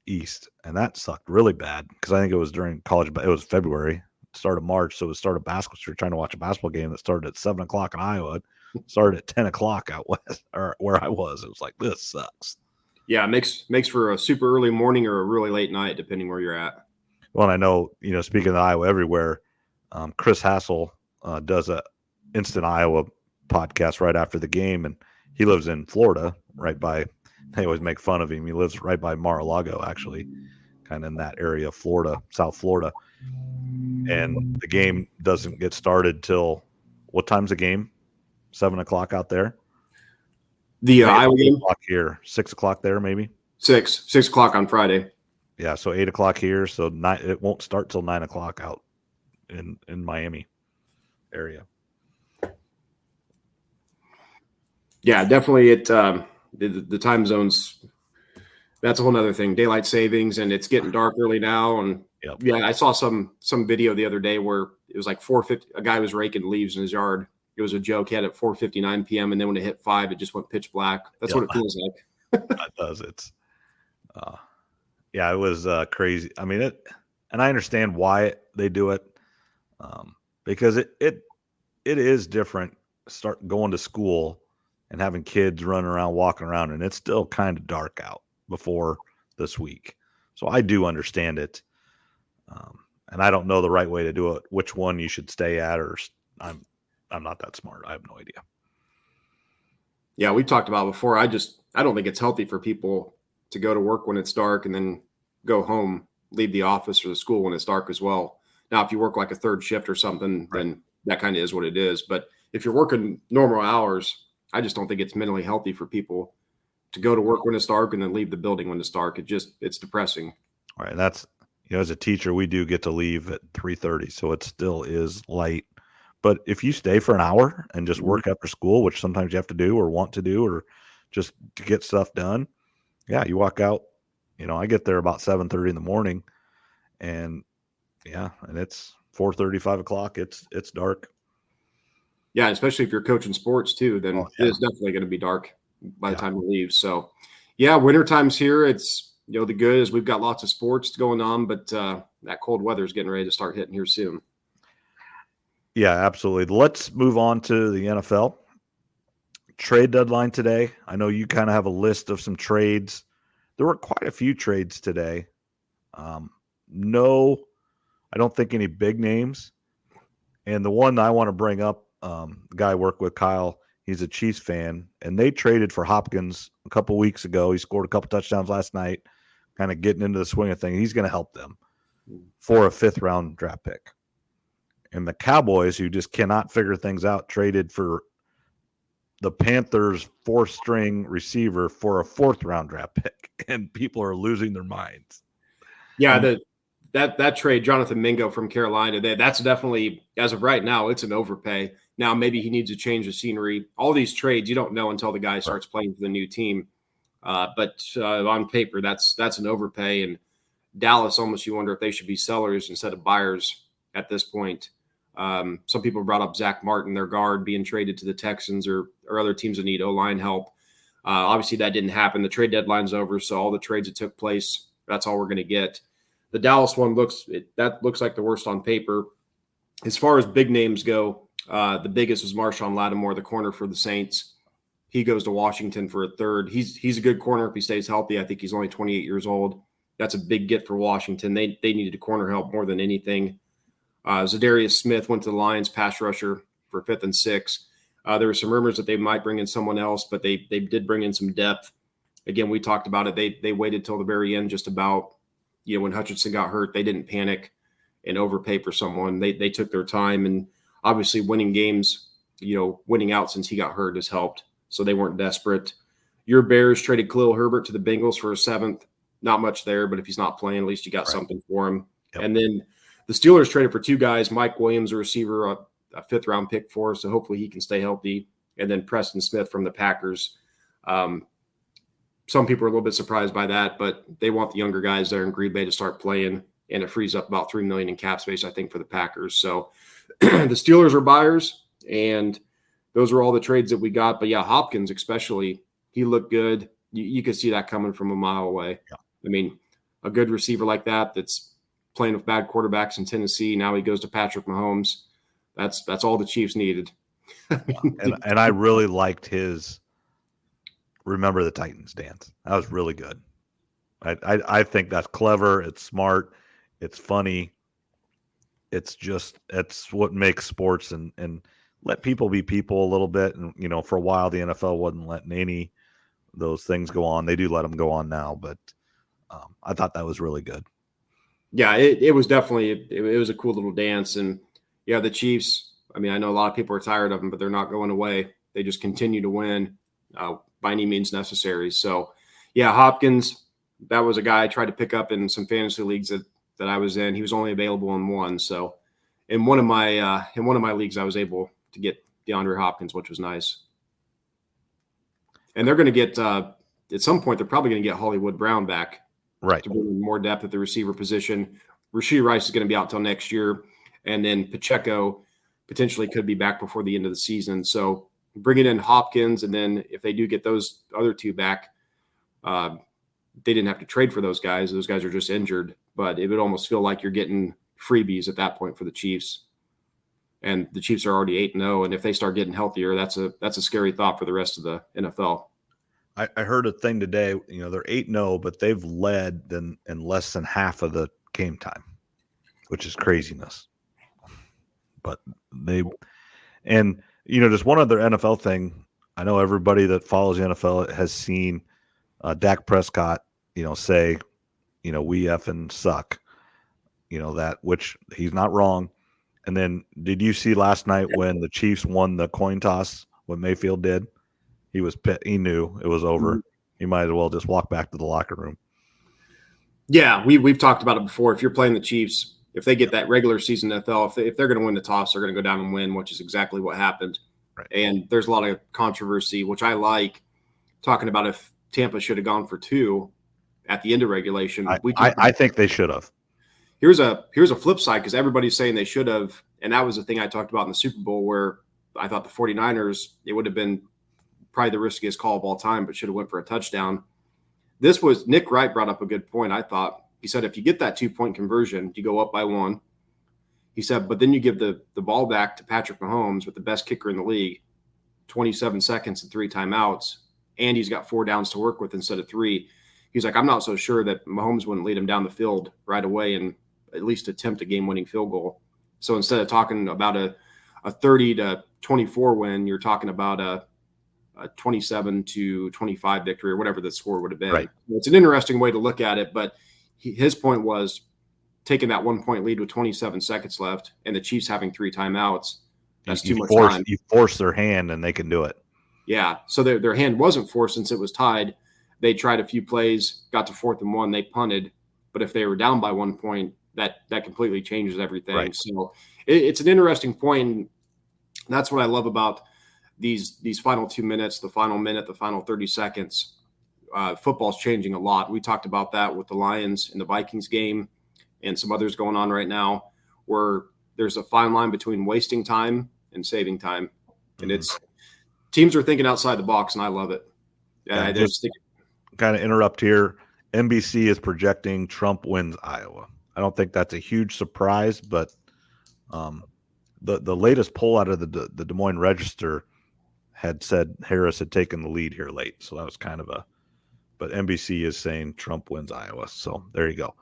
east, and that sucked really bad because I think it was during college, but it was February, start of March, so it was start of basketball. So you're trying to watch a basketball game that started at 7 o'clock in Iowa, started at 10 o'clock out west, or where I was. It was like, this sucks. Yeah, it makes for a super early morning or a really late night, depending where you're at. Well, and I know, speaking of Iowa Everywhere, Chris Hassel does a Instant Iowa podcast right after the game, and he lives in Florida, right by. They always make fun of him. He lives right by Mar-a-Lago, actually, kind of in that area of Florida, South Florida. And the game doesn't get started till what time's the game? 7 o'clock out there. The Iowa game here, 6 o'clock there, maybe 6 o'clock on Friday. Yeah, so 8 o'clock here. So it won't start till 9 o'clock out in Miami area. Yeah, definitely. The time zones, that's a whole nother thing. Daylight savings, and it's getting dark early now. And yeah, I saw some video the other day where it was like 4:50. A guy was raking leaves in his yard. It was a joke. He had it at 4:59 p.m. and then when it hit 5, it just went pitch black. That's what it feels like. It does. It's it was crazy. I mean, and I understand why they do it, because it is different. Start going to school and having kids running around, walking around, and it's still kind of dark out before this week. So I do understand it. And I don't know the right way to do it, which one you should stay at, or I'm not that smart. I have no idea. Yeah, we talked about before. I don't think it's healthy for people to go to work when it's dark and then go home, leave the office or the school when it's dark as well. Now, if you work like a third shift or something, then that kind of is what it is. But if you're working normal hours, I just don't think it's mentally healthy for people to go to work when it's dark and then leave the building when it's dark. It's depressing. All right. And that's, as a teacher, we do get to leave at 3:30. So it still is light. But if you stay for an hour and just work after school, which sometimes you have to do or want to do, or just to get stuff done, yeah, you walk out. I get there about 7:30 in the morning, and it's 4:30, 5 o'clock. It's dark. Yeah, especially if you're coaching sports too, then it's definitely going to be dark by the time you leave. So, yeah, winter time's here. It's, the good is we've got lots of sports going on, but that cold weather is getting ready to start hitting here soon. Yeah, absolutely. Let's move on to the NFL. Trade deadline today. I know you kind of have a list of some trades. There were quite a few trades today. No, I don't think any big names. And the one that I want to bring up, the guy I work with, Kyle, he's a Chiefs fan, and they traded for Hopkins a couple weeks ago. He scored a couple touchdowns last night, kind of getting into the swing of things. He's going to help them for a 5th-round draft pick. And the Cowboys, who just cannot figure things out, traded for the Panthers' 4th-string receiver for a 4th-round draft pick, and people are losing their minds. Yeah, that trade, Jonathan Mingo from Carolina, that's definitely, as of right now, it's an overpay. Now, maybe he needs to change the scenery. All these trades, you don't know until the guy starts playing for the new team. But on paper, that's an overpay. And Dallas, almost you wonder if they should be sellers instead of buyers at this point. Some people brought up Zach Martin, their guard, being traded to the Texans or other teams that need O-line help. Obviously, that didn't happen. The trade deadline's over, so all the trades that took place, that's all we're going to get. The Dallas one looks like the worst on paper. As far as big names go, The biggest was Marshawn Lattimore, the corner for the Saints. He goes to Washington for a third. He's a good corner if he stays healthy. I think he's only 28 years old. That's a big get for Washington. They needed a corner help more than anything. Zadarius Smith went to the Lions, pass rusher for 5th and 6. There were some rumors that they might bring in someone else, but they did bring in some depth. Again, we talked about it. They waited till the very end, just about, when Hutchinson got hurt, they didn't panic and overpay for someone. They took their time, and obviously winning games, winning out since he got hurt has helped. So they weren't desperate. Your Bears traded Khalil Herbert to the Bengals for a 7th. Not much there, but if he's not playing, at least you got something for him. Yep. And then the Steelers traded for 2 guys, Mike Williams, a receiver, a 5th-round pick for, so hopefully he can stay healthy, and then Preston Smith from the Packers. Some people are a little bit surprised by that, but they want the younger guys there in Green Bay to start playing, and it frees up about $3 million in cap space, I think, for the Packers. So the Steelers are buyers, and those are all the trades that we got. But, yeah, Hopkins especially, he looked good. You could see that coming from a mile away. Yeah. I mean, a good receiver like that that's playing with bad quarterbacks in Tennessee, now he goes to Patrick Mahomes. That's all the Chiefs needed. and I really liked his Remember the Titans dance. That was really good. I think that's clever. It's smart. It's funny. It's what makes sports and let people be people a little bit. And, for a while, the NFL wasn't letting any of those things go on. They do let them go on now, but I thought that was really good. Yeah, it was definitely, it was a cool little dance. And yeah, the Chiefs, I mean, I know a lot of people are tired of them, but they're not going away. They just continue to win by any means necessary. So yeah, Hopkins, that was a guy I tried to pick up in some fantasy leagues that I was in. He was only available in one. So in one of my leagues, I was able to get DeAndre Hopkins, which was nice. And they're going to get, at some point, they're probably going to get Hollywood Brown back. Right. To bring more depth at the receiver position. Rashee Rice is going to be out till next year. And then Pacheco potentially could be back before the end of the season. So bringing in Hopkins, and then if they do get those other 2 back, they didn't have to trade for those guys. Those guys are just injured. But it would almost feel like you're getting freebies at that point for the Chiefs. And the Chiefs are already 8-0. And if they start getting healthier, that's a scary thought for the rest of the NFL. I heard a thing today, they're 8-0, but they've led in less than half of the game time, which is craziness. But just one other NFL thing. I know everybody that follows the NFL has seen Dak Prescott, say, we effing suck, that, which he's not wrong. And then did you see last night when the Chiefs won the coin toss, what Mayfield did? He knew it was over. Mm-hmm. He might as well just walk back to the locker room. Yeah, we've talked about it before. If you're playing the Chiefs, if they get that regular season NFL, if they're going to win the toss, they're going to go down and win, which is exactly what happened. Right. And there's a lot of controversy, which I like, talking about if Tampa should have gone for 2 at the end of regulation. I think they should have. Here's a flip side, because everybody's saying they should have, and that was the thing I talked about in the Super Bowl, where I thought the 49ers, it would have been probably the riskiest call of all time, but should have went for a touchdown. This was Nick Wright brought up a good point. I thought, he said, if you get that 2-point conversion, you go up by 1. He said, but then you give the ball back to Patrick Mahomes with the best kicker in the league, 27 seconds and 3 timeouts, and he's got 4 downs to work with instead of 3. He's like, I'm not so sure that Mahomes wouldn't lead him down the field right away and at least attempt a game-winning field goal. So instead of talking about a 30-24 win, you're talking about a 27-25 victory or whatever the score would have been. Right. It's an interesting way to look at it, but his point was taking that 1-point lead with 27 seconds left and the Chiefs having 3 timeouts. That's too much time. You force their hand and they can do it. Yeah. So their hand wasn't forced since it was tied. They tried a few plays, got to 4th and 1, they punted. But if they were down by 1 point, that completely changes everything. Right. So it's an interesting point. That's what I love about these final 2 minutes, the final minute, the final 30 seconds. Football's changing a lot. We talked about that with the Lions and the Vikings game and some others going on right now, where there's a fine line between wasting time and saving time. And it's teams are thinking outside the box, and I love it. Yeah, just kind of interrupt here. NBC is projecting Trump wins Iowa. I don't think that's a huge surprise, but the latest poll out of the Des Moines Register had said Harris had taken the lead here late. So that was kind of but NBC is saying Trump wins Iowa. So there you go.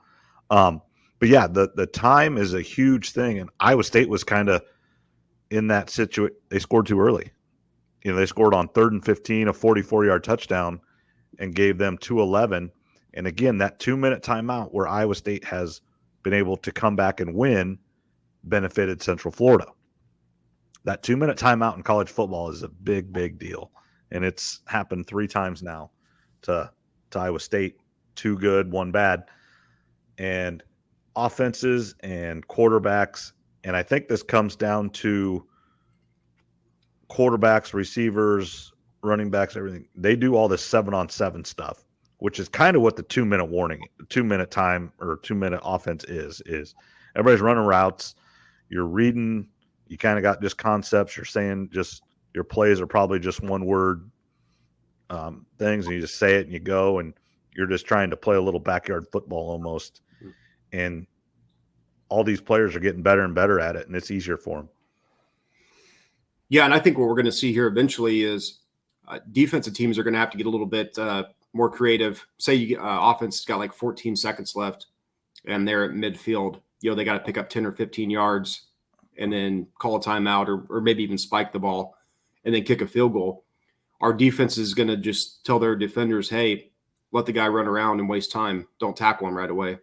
But yeah, the time is a huge thing. And Iowa State was kind of in that situation. They scored too early. They scored on 3rd and 15, a 44-yard touchdown, and gave them 2-11. And again, that 2-minute timeout where Iowa State has been able to come back and win benefited Central Florida. That 2-minute timeout in college football is a big, big deal. And it's happened 3 times now to Iowa State. 2 good, 1 bad. And offenses and quarterbacks, and I think this comes down to quarterbacks, receivers, running backs, everything. They do all this 7-on-7 stuff, which is kind of what the 2-minute warning, 2-minute time or 2-minute offense is everybody's running routes. You're reading, you kind of got just concepts. You're saying just your plays are probably just one word things, and you just say it and you go, and you're just trying to play a little backyard football almost. And all these players are getting better and better at it, and it's easier for them. Yeah, and I think what we're going to see here eventually is defensive teams are going to have to get a little bit more creative. Say you offense has got like 14 seconds left, and they're at midfield. They got to pick up 10 or 15 yards and then call a timeout or maybe even spike the ball and then kick a field goal. Our defense is going to just tell their defenders, hey, let the guy run around and waste time. Don't tackle him right away.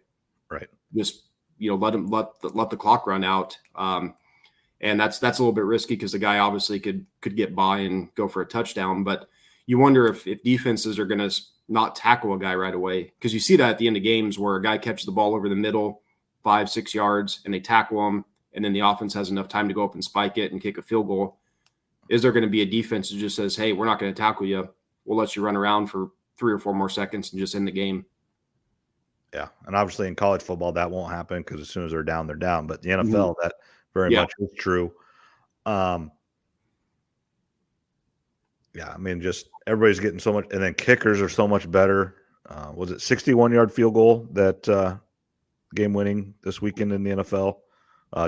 Right. Just, let the clock run out. And that's a little bit risky because the guy obviously could get by and go for a touchdown. But you wonder if defenses are going to not tackle a guy right away, because you see that at the end of games where a guy catches the ball over the middle, 5-6 yards, and they tackle him, and then the offense has enough time to go up and spike it and kick a field goal. Is there going to be a defense that just says, hey, we're not going to tackle you. We'll let you run around for 3 or 4 more seconds and just end the game? Yeah, and obviously in college football that won't happen because as soon as they're down, they're down. But the NFL, that very much is true. Yeah, I mean, just everybody's getting so much, and then kickers are so much better. Was it 61-yard field goal that game winning this weekend in the NFL?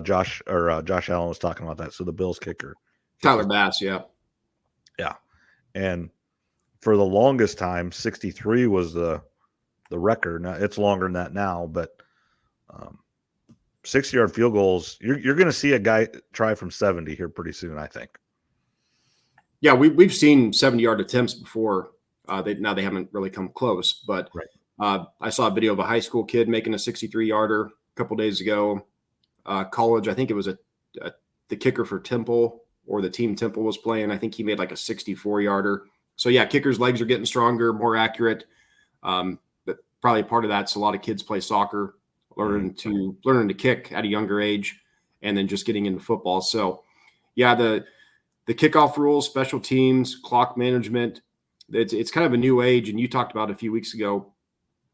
Josh Allen was talking about that. So the Bills kicker, Tyler Bass, yeah, and for the longest time, 63 was the record. Now it's longer than that now, but 60-yard field goals, you're going to see a guy try from 70 here pretty soon, I think. Yeah, we've seen 70-yard attempts before. They haven't really come close, but right. I saw a video of a high school kid making a 63-yarder a couple days ago. College, I think it was the kicker for Temple, or the team Temple was playing. I think he made like a 64-yarder. So yeah, kickers' legs are getting stronger, more accurate. But probably part of that's a lot of kids play soccer, learning to kick at a younger age, and then just getting into football. So yeah, the kickoff rules, special teams, clock management, it's kind of a new age. And you talked about a few weeks ago,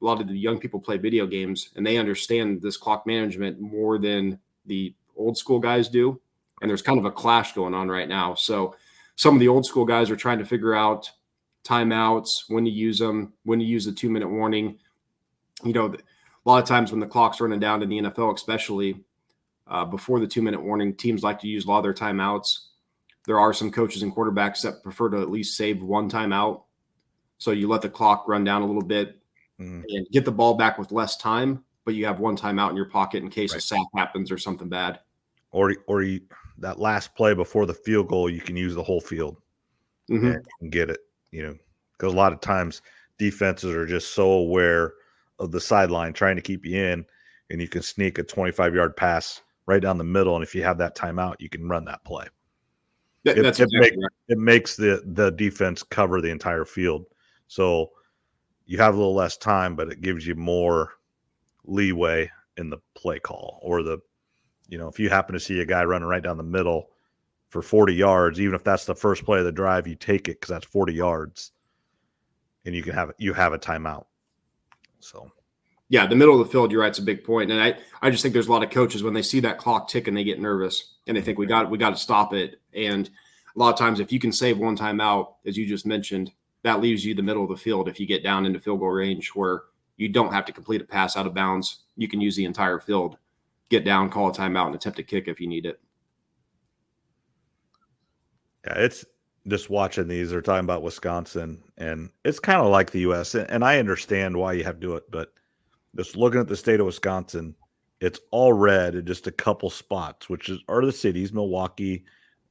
a lot of the young people play video games and they understand this clock management more than the old school guys do. And there's kind of a clash going on right now. So some of the old school guys are trying to figure out timeouts, when to use them, when to use the 2-minute warning. A lot of times when the clock's running down in the NFL, especially before the 2-minute warning, teams like to use a lot of their timeouts. There are some coaches and quarterbacks that prefer to at least save one timeout. So you let the clock run down a little bit and get the ball back with less time, but you have one timeout in your pocket in case a sack happens or something bad. Or that last play before the field goal, you can use the whole field and get it, because a lot of times defenses are just so aware of the sideline trying to keep you in, and you can sneak a 25-yard pass right down the middle. And if you have that timeout, you can run that play. It makes the defense cover the entire field. So you have a little less time, but it gives you more leeway in the play call, or if you happen to see a guy running right down the middle for 40 yards, even if that's the first play of the drive, you take it because that's 40 yards and you have a timeout. So yeah, the middle of the field, you're right, it's a big point. And I just think there's a lot of coaches when they see that clock ticking, they get nervous and they think we got to stop it. And a lot of times if you can save one timeout, as you just mentioned, that leaves you the middle of the field. If you get down into field goal range where you don't have to complete a pass out of bounds, you can use the entire field, get down, call a timeout, and attempt to kick if you need it. Yeah, it's just watching these. They're talking about Wisconsin, and it's kind of like the U.S. And I understand why you have to do it, but just looking at the state of Wisconsin, it's all red in just a couple spots, are the cities. Milwaukee,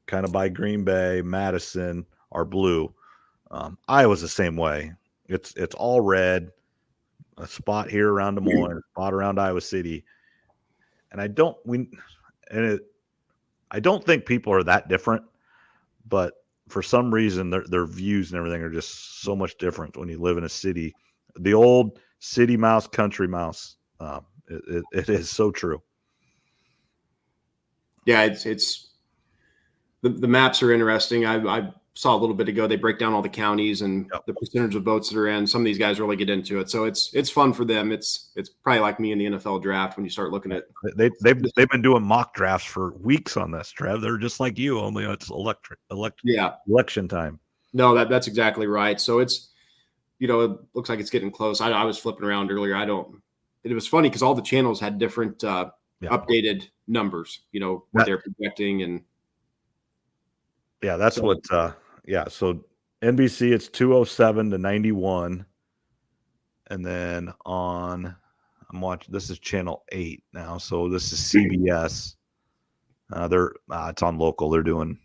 kind of by Green Bay, Madison are blue. Iowa's the same way. It's all red. A spot here around Des Moines, a spot around Iowa City, and I don't think people are that different, but for some reason their views and everything are just so much different when you live in a city. The old city mouse, country mouse. It is so true. Yeah, it's the maps are interesting. I saw a little bit ago. They break down all the counties and the percentage of votes that are in. Some of these guys really get into it, so it's fun for them. It's probably like me in the NFL draft when you start looking at. They've been doing mock drafts for weeks on this, Trev. They're just like you, only it's election time. No, that's exactly right. So it's it looks like it's getting close. I was flipping around earlier. It was funny because all the channels had different updated numbers. What they're projecting and. Yeah, that's so NBC, it's 207 to 91. And then I'm watching, this is channel 8 now. So this is CBS. It's on local. They're doing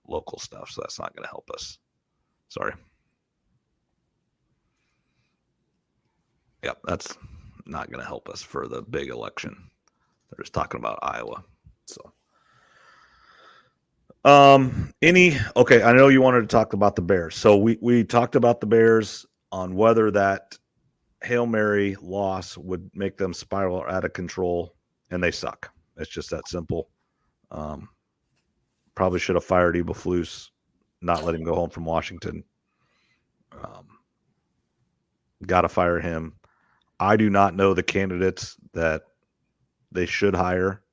local stuff. So that's not going to help us. Sorry. Yep. That's not going to help us for the big election. They're just talking about Iowa. So. Okay, I know you wanted to talk about the Bears. So we talked about the Bears on whether that Hail Mary loss would make them spiral out of control, and they suck. It's just that simple. Probably should have fired Eberflus, not let him go home from Washington. Got to fire him. I do not know the candidates that they should hire.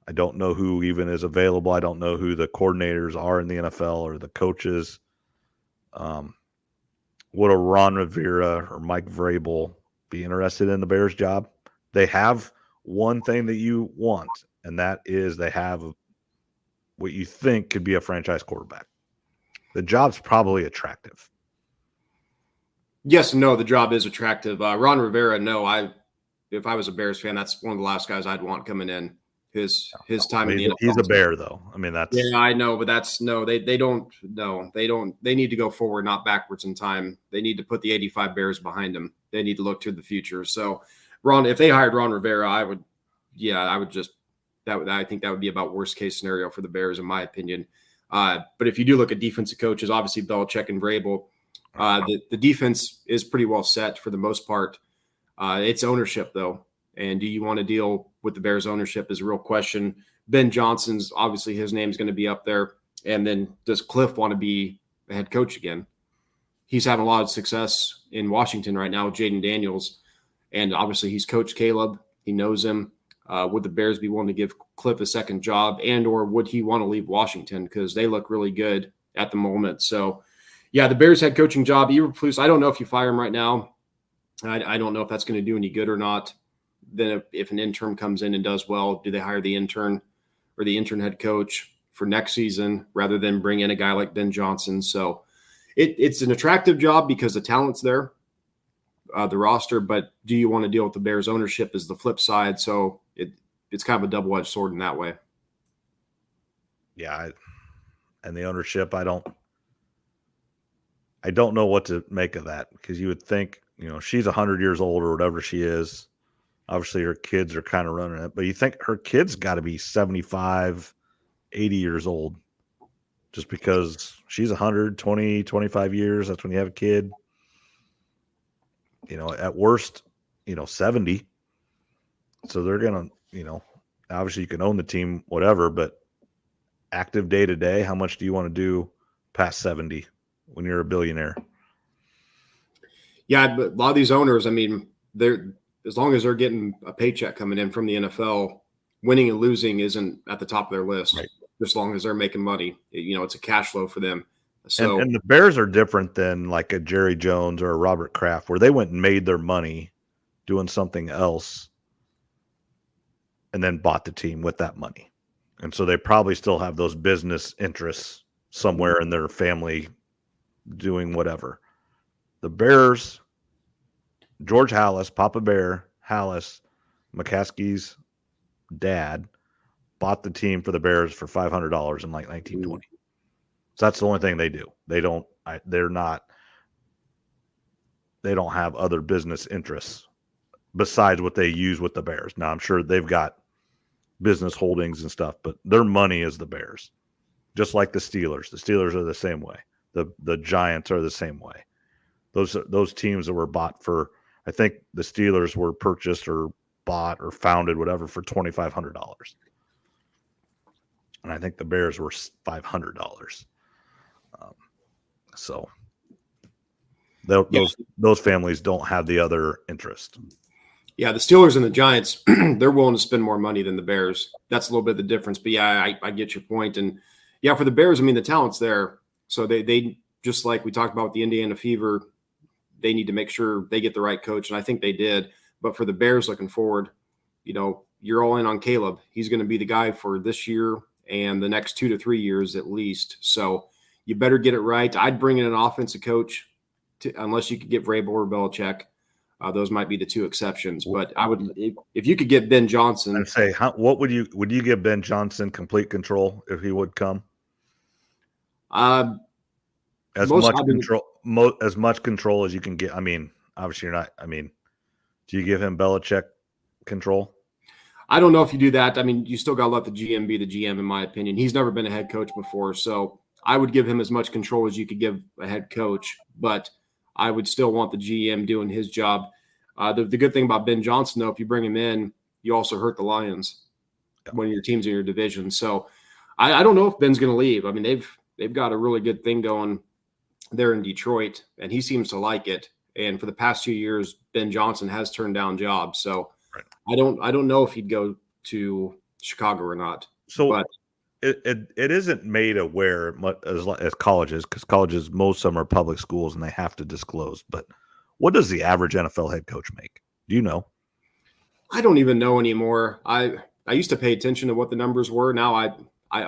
I don't know who even is available. I don't know who the coordinators are in the NFL or the coaches. Would a Ron Rivera or Mike Vrabel be interested in the Bears job? They have one thing that you want, and that is they have what you think could be a franchise quarterback. The job's probably attractive. Yes and no, the job is attractive. Ron Rivera, no. If I was a Bears fan, that's one of the last guys I'd want coming in. His time in the NFL. He's a Bear, though. I mean, that's I know, but they don't. They need to go forward, not backwards in time. They need to put the 85 Bears behind them. They need to look to the future. So, if they hired Ron Rivera, I would just I think that would be about worst case scenario for the Bears, in my opinion. But if you do look at defensive coaches, obviously Belichick and Vrabel, the defense is pretty well set for the most part. It's ownership, though. And do you want to deal with the Bears ownership is a real question. Ben Johnson's obviously his name's going to be up there. And then does Cliff want to be the head coach again? He's having a lot of success in Washington right now with Jaden Daniels. And obviously he's coached Caleb. He knows him. Would the Bears be willing to give Cliff a second job, and or would he want to leave Washington? Because they look really good at the moment. So, yeah, the Bears head coaching job, Eberflus, I don't know if you fire him right now. I don't know if that's going to do any good or not. Then if an intern comes in and does well, do they hire the intern or the intern head coach for next season rather than bring in a guy like Ben Johnson? So it's an attractive job because the talent's there, the roster, but do you want to deal with the Bears ownership is the flip side. So it's kind of a double-edged sword in that way. Yeah. And the ownership, I don't know what to make of that, because you would think, she's 100 years old or whatever she is. Obviously, her kids are kind of running it, but you think her kids got to be 75, 80 years old just because she's 120, 25 years. That's when you have a kid. At worst, 70. So they're going to, obviously you can own the team, whatever, but active day to day, how much do you want to do past 70 when you're a billionaire? Yeah, but a lot of these owners, I mean, as long as they're getting a paycheck coming in from the NFL, winning and losing isn't at the top of their list. Right. As long as they're making money, it's a cash flow for them. So, and the Bears are different than like a Jerry Jones or a Robert Kraft, where they went and made their money doing something else and then bought the team with that money. And so they probably still have those business interests somewhere in their family doing whatever. The Bears, George Hallis, Papa Bear Hallis, McCaskey's dad, bought the team for the Bears for $500 in like 1920. So that's the only thing they do. They don't have other business interests besides what they use with the Bears. Now, I'm sure they've got business holdings and stuff, but their money is the Bears. Just like the Steelers. The Steelers are the same way. The Giants are the same way. Those teams that were bought for, I think the Steelers were purchased or bought or founded, whatever, for $2,500. And I think the Bears were $500. So those families don't have the other interest. Yeah, the Steelers and the Giants, they're willing to spend more money than the Bears. That's a little bit of the difference. But yeah, I get your point. And yeah, for the Bears, I mean, the talent's there. So they just like we talked about with the Indiana Fever, they need to make sure they get the right coach. And I think they did. But for the Bears looking forward, you're all in on Caleb. He's going to be the guy for this year and the next 2 to 3 years at least. So you better get it right. I'd bring in an offensive coach unless you could get Vrabel or Belichick. Those might be the two exceptions, but I would, if you could get Ben Johnson. I'd say, what would you give Ben Johnson complete control if he would come? As much control as you can get. I mean, obviously you're not. I mean, do you give him Belichick control? I don't know if you do that. I mean, you still got to let the GM be the GM, in my opinion. He's never been a head coach before, so I would give him as much control as you could give a head coach, but I would still want the GM doing his job. The good thing about Ben Johnson, though, if you bring him in, you also hurt the Lions when your team's in your division. So I don't know if Ben's going to leave. I mean, they've got a really good thing going there in Detroit, and he seems to like it. And for the past 2 years, Ben Johnson has turned down jobs. So right. I don't know if he'd go to Chicago or not. So but it isn't made aware as colleges, because colleges, most of them are public schools and they have to disclose. But what does the average NFL head coach make? Do you know? I don't even know anymore. I used to pay attention to what the numbers were. Now I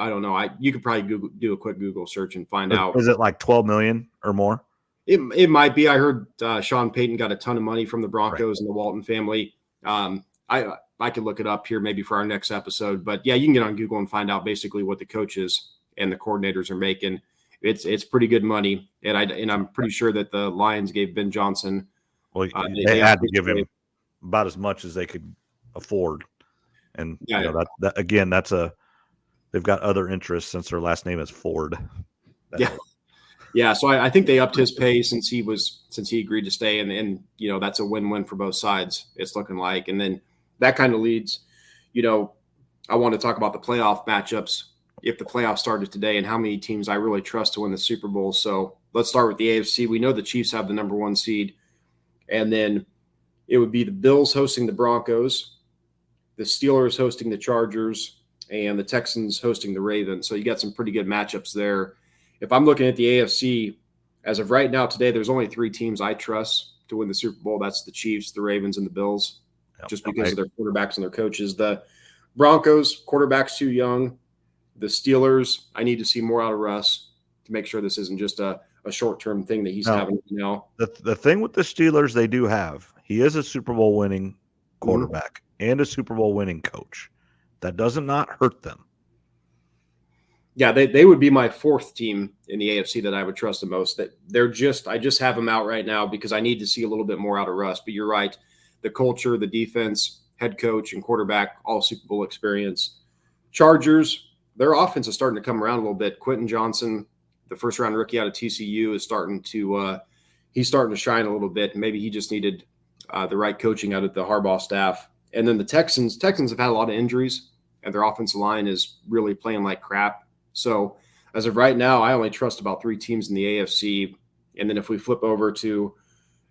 don't know. You could probably do a quick Google search and find out. Is it like 12 million or more? It might be. I heard Sean Payton got a ton of money from the Broncos and the Walton family. I could look it up here maybe for our next episode, but yeah, you can get on Google and find out basically what the coaches and the coordinators are making. It's pretty good money, and I'm pretty sure that the Lions gave Ben Johnson. Well, they had to give him about as much as they could afford, and that again, they've got other interests since their last name is Ford. Yeah. So I think they upped his pay since he agreed to stay, and that's a win-win for both sides. It's looking like, and then that kind of leads, I want to talk about the playoff matchups if the playoffs started today and how many teams I really trust to win the Super Bowl. So let's start with the AFC. We know the Chiefs have the number 1 seed, and then it would be the Bills hosting the Broncos, the Steelers hosting the Chargers, and the Texans hosting the Ravens. So you got some pretty good matchups there. If I'm looking at the AFC, as of right now today, there's only 3 teams I trust to win the Super Bowl. That's the Chiefs, the Ravens, and the Bills, just because of their quarterbacks and their coaches. The Broncos, quarterback's too young. The Steelers, I need to see more out of Russ to make sure this isn't just a short-term thing that he's having now. The thing with the Steelers, they do have, he is a Super Bowl winning quarterback and a Super Bowl winning coach. That does not hurt them. Yeah, they would be my 4th team in the AFC that I would trust the most. That I just have them out right now because I need to see a little bit more out of Russ. But you're right, the culture, the defense, head coach, and quarterback, all Super Bowl experience. Chargers, their offense is starting to come around a little bit. Quentin Johnson, the first-round rookie out of TCU, is starting to shine a little bit. Maybe he just needed the right coaching out of the Harbaugh staff. And then the Texans have had a lot of injuries, and their offensive line is really playing like crap. So as of right now, I only trust about 3 teams in the AFC. And then if we flip over to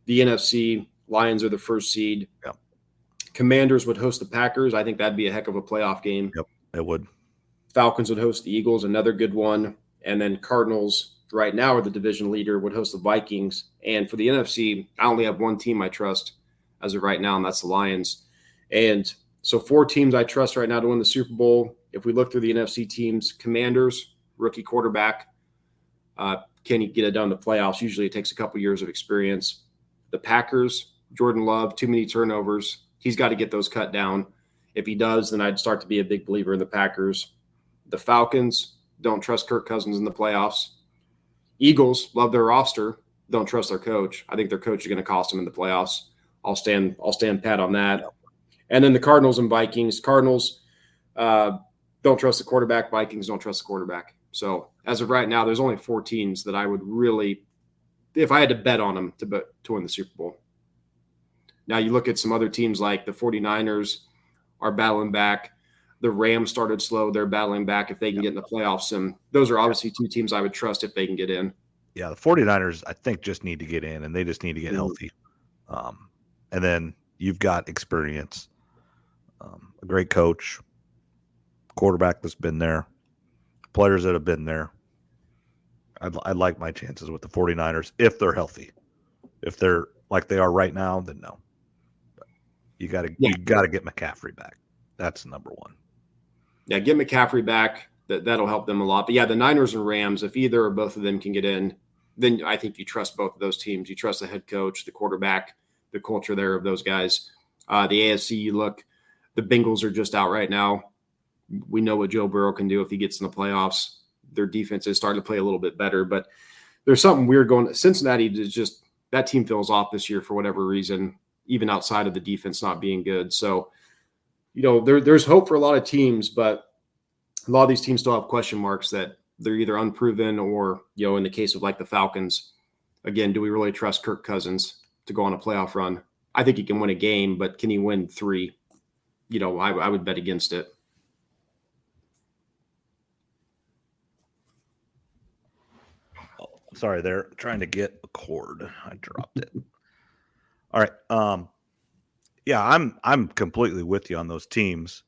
the NFC, Lions are the 1st seed. Yep. Commanders would host the Packers. I think that'd be a heck of a playoff game. Yep, it would. Falcons would host the Eagles, another good one. And then Cardinals right now are the division leader, would host the Vikings. And for the NFC, I only have 1 team I trust as of right now, and that's the Lions. And so 4 teams I trust right now to win the Super Bowl. If we look through the NFC teams, Commanders, rookie quarterback, Can he get it done in the playoffs? Usually it takes a couple years of experience. The Packers, Jordan Love, too many turnovers. He's got to get those cut down. If he does, then I'd start to be a big believer in the Packers. The Falcons, don't trust Kirk Cousins in the playoffs. Eagles, love their roster, don't trust their coach. I think their coach is going to cost them in the playoffs. I'll stand pat on that. And then the Cardinals and Vikings. Cardinals, don't trust the quarterback. Vikings, don't trust the quarterback. So as of right now, there's only 4 teams that I would really, if I had to bet on them to win the Super Bowl. Now you look at some other teams like the 49ers are battling back. The Rams started slow. They're battling back if they can get in the playoffs. And those are obviously 2 teams I would trust if they can get in. Yeah, the 49ers, I think, just need to get in, and they just need to get healthy. And then you've got experience, a great coach, quarterback that's been there, players that have been there. I'd like my chances with the 49ers if they're healthy. If they're like they are right now, then no. But you got to get McCaffrey back. That's number one. Yeah, get McCaffrey back. That'll help them a lot. But yeah, the Niners and Rams, if either or both of them can get in, then I think you trust both of those teams. You trust the head coach, the quarterback, the culture there of those guys. The AFC, you look, the Bengals are just out right now. We know what Joe Burrow can do if he gets in the playoffs. Their defense is starting to play a little bit better, but there's something weird going. Cincinnati is just, that team feels off this year for whatever reason, even outside of the defense not being good. So, there's hope for a lot of teams, but a lot of these teams still have question marks that they're either unproven or, in the case of like the Falcons, again, do we really trust Kirk Cousins to go on a playoff run? I think he can win a game, but can he win 3? I would bet against it. Oh, sorry, they're trying to get a cord. I dropped it. All right. Yeah, I'm completely with you on those teams.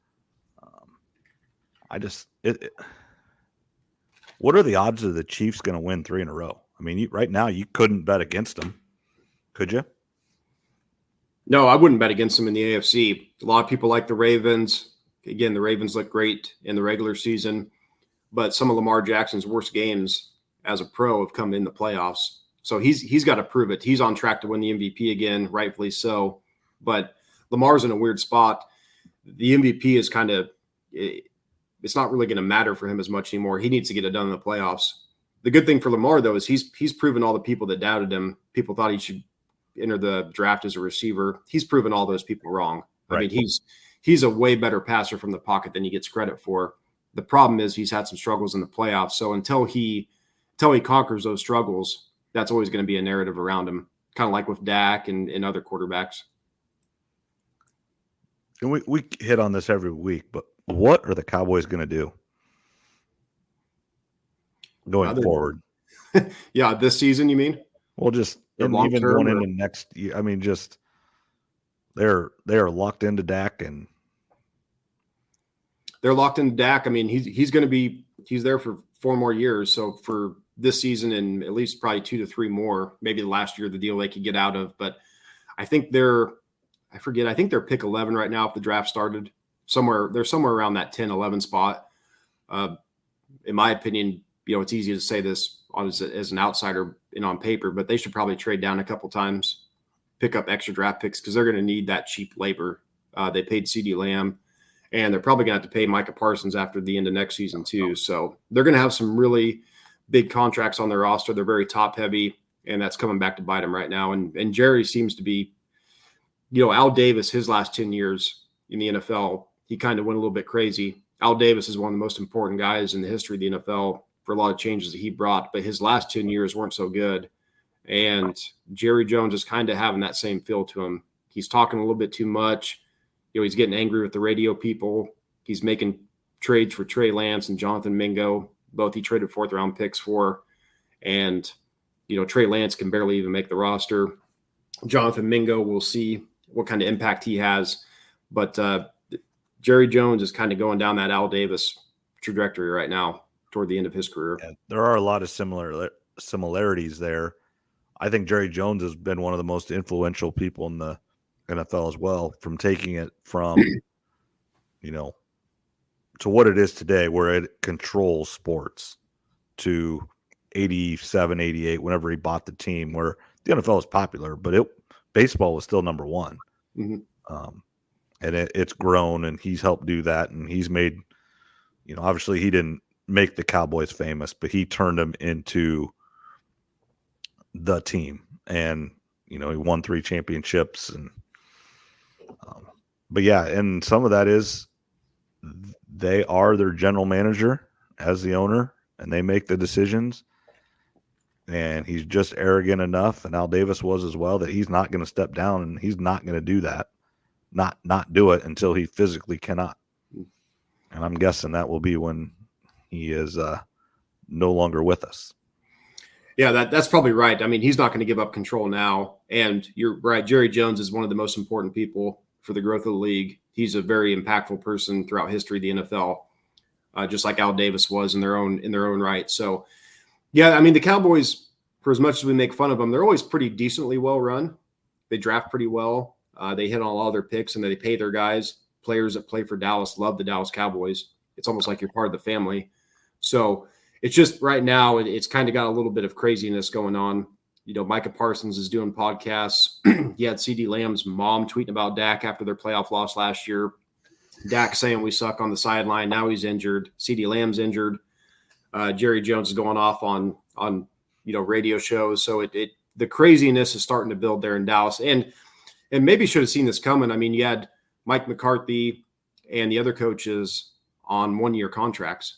What are the odds of the Chiefs going to win 3 in a row? I mean, right now you couldn't bet against them, could you? No, I wouldn't bet against them in the AFC. A lot of people like the Ravens. Again, the Ravens look great in the regular season, but some of Lamar Jackson's worst games as a pro have come in the playoffs. So he's got to prove it. He's on track to win the MVP again, rightfully so. But Lamar's in a weird spot. The MVP is kind of it's not really going to matter for him as much anymore. He needs to get it done in the playoffs. The good thing for Lamar, though, is he's proven all the people that doubted him. People thought he should enter the draft as a receiver. He's proven all those people wrong. Right. I mean, he's a way better passer from the pocket than he gets credit for. The problem is he's had some struggles in the playoffs. So until he conquers those struggles, that's always going to be a narrative around him, kind of like with Dak and other quarterbacks. And we hit on this every week, but what are the Cowboys going to do going forward? Yeah, this season, you mean? Well, just even going into next year. I mean, just they're locked into Dak, and they're locked into Dak. I mean, he's there for 4 more years. So for this season and at least probably 2 to 3 more, maybe the last year of the deal they could get out of. But I think they're pick 11 right now if the draft started. They're somewhere around that 10, 11 spot. In my opinion, it's easy to say this as an outsider on paper, but they should probably trade down a couple times, pick up extra draft picks because they're going to need that cheap labor. They paid CeeDee Lamb, and they're probably going to have to pay Micah Parsons after the end of next season too. So they're going to have some really big contracts on their roster. They're very top heavy, and that's coming back to bite them right now. And Jerry seems to be, Al Davis, his last 10 years in the NFL, he kind of went a little bit crazy. Al Davis is one of the most important guys in the history of the NFL for a lot of changes that he brought, but his last 10 years weren't so good. And Jerry Jones is kind of having that same feel to him. He's talking a little bit too much. He's getting angry with the radio people. He's making trades for Trey Lance and Jonathan Mingo. Both he traded 4th round picks for. And, Trey Lance can barely even make the roster. Jonathan Mingo, we'll see what kind of impact he has. But Jerry Jones is kind of going down that Al Davis trajectory right now toward the end of his career. Yeah, there are a lot of similarities there. I think Jerry Jones has been one of the most influential people in the NFL as well, from taking it from, to what it is today, where it controls sports, to 87, 88, whenever he bought the team, where the NFL was popular, but baseball was still number one. Mm-hmm. And it's grown, and he's helped do that. And he's made, obviously he didn't make the Cowboys famous, but he turned them into the team. And, he won 3 championships. And, but yeah, and some of that is they are their general manager as the owner, and they make the decisions. And he's just arrogant enough, and Al Davis was as well, that he's not going to step down, and he's not going to do that. Not do it until he physically cannot. And I'm guessing that will be when he is no longer with us. Yeah, that's probably right. I mean, he's not going to give up control now. And you're right. Jerry Jones is one of the most important people for the growth of the league. He's a very impactful person throughout history of the NFL, just like Al Davis was in their own right. So, yeah, I mean, the Cowboys, for as much as we make fun of them, they're always pretty decently well run. They draft pretty well. They hit on all their picks, and they pay their guys. Players that play for Dallas love the Dallas Cowboys. It's almost like you're part of the family. So it's just right now, it's kind of got a little bit of craziness going on. Micah Parsons is doing podcasts. He had CeeDee Lamb's mom tweeting about Dak after their playoff loss last year. Dak saying we suck on the sideline. Now he's injured. CeeDee Lamb's injured. Jerry Jones is going off on radio shows. So the craziness is starting to build there in Dallas. And maybe should have seen this coming. I mean, you had Mike McCarthy and the other coaches on 1-year contracts.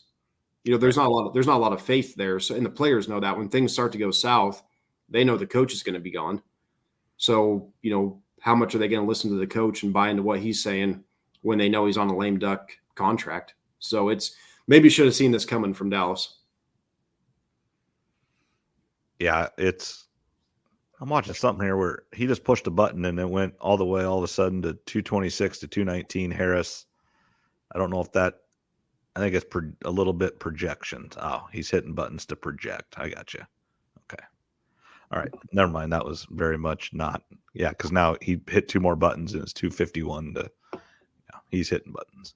There's not a lot of faith there. So, and the players know that when things start to go south, they know the coach is going to be gone. So, how much are they going to listen to the coach and buy into what he's saying when they know he's on a lame duck contract? So it's maybe should have seen this coming from Dallas. Yeah, I'm watching something here where he just pushed a button and it went all the way all of a sudden to 226 to 219 Harris. I don't know if I think it's a little bit projections. Oh, he's hitting buttons to project. I got you. Okay. All right. Never mind. That was very much not. Yeah, because now he hit 2 more buttons and it's 251 to. Yeah, he's hitting buttons.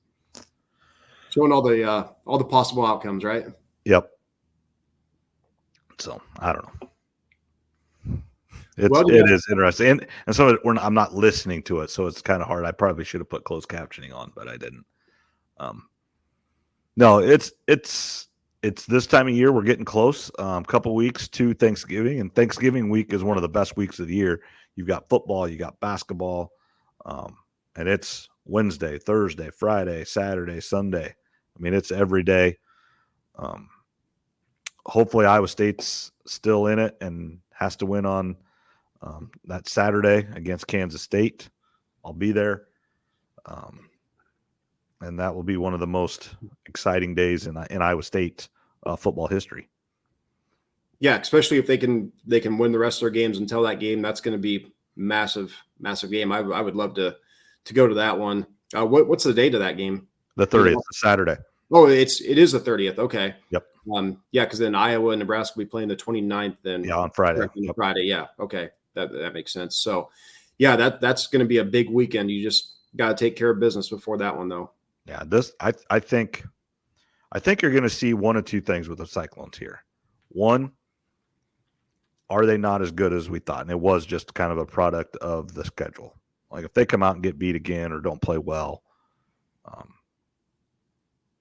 Showing all the possible outcomes, right? Yep. So I don't know. It is interesting, and some of it, I'm not listening to it, so it's kind of hard. I probably should have put closed captioning on, but I didn't. No, it's this time of year. We're getting close. Couple weeks to Thanksgiving, and Thanksgiving week is one of the best weeks of the year. You've got football, you got basketball, and it's Wednesday, Thursday, Friday, Saturday, Sunday. I mean, it's every day. Hopefully, Iowa State's still in it and has to win on that Saturday against Kansas State. I'll be there. And that will be one of the most exciting days in Iowa State football history. Yeah, especially if they can win the rest of their games until that game. That's going to be massive game. I would love to go to that one. What's the date of that game? The 30th, Saturday. Oh, it is the 30th. Okay. Yep. Yeah, because then Iowa and Nebraska will be playing the 29th. Then yeah, on Friday. Yep. Friday. Yeah. Okay. That makes sense. So, yeah, that's going to be a big weekend. You just got to take care of business before that one, though. Yeah, I think you're going to see one of two things with the Cyclones here. One, are they not as good as we thought? And it was just kind of a product of the schedule. Like if they come out and get beat again or don't play well,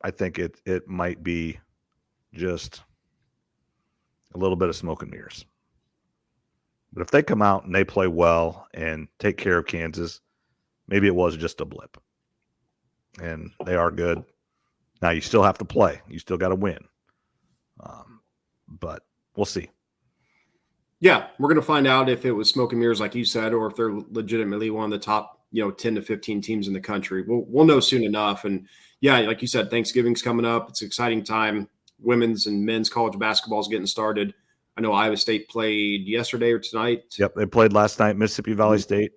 I think it might be just a little bit of smoke and mirrors. But if they come out and they play well and take care of Kansas, maybe it was just a blip. And they are good. Now you still have to play. You still got to win. But we'll see. Yeah, we're going to find out if it was smoke and mirrors, like you said, or if they're legitimately one of the top, 10 to 15 teams in the country. We'll know soon enough. And yeah, like you said, Thanksgiving's coming up. It's an exciting time. Women's and men's college basketball is getting started. I know Iowa State played yesterday or tonight. Yep, they played last night. Mississippi Valley State,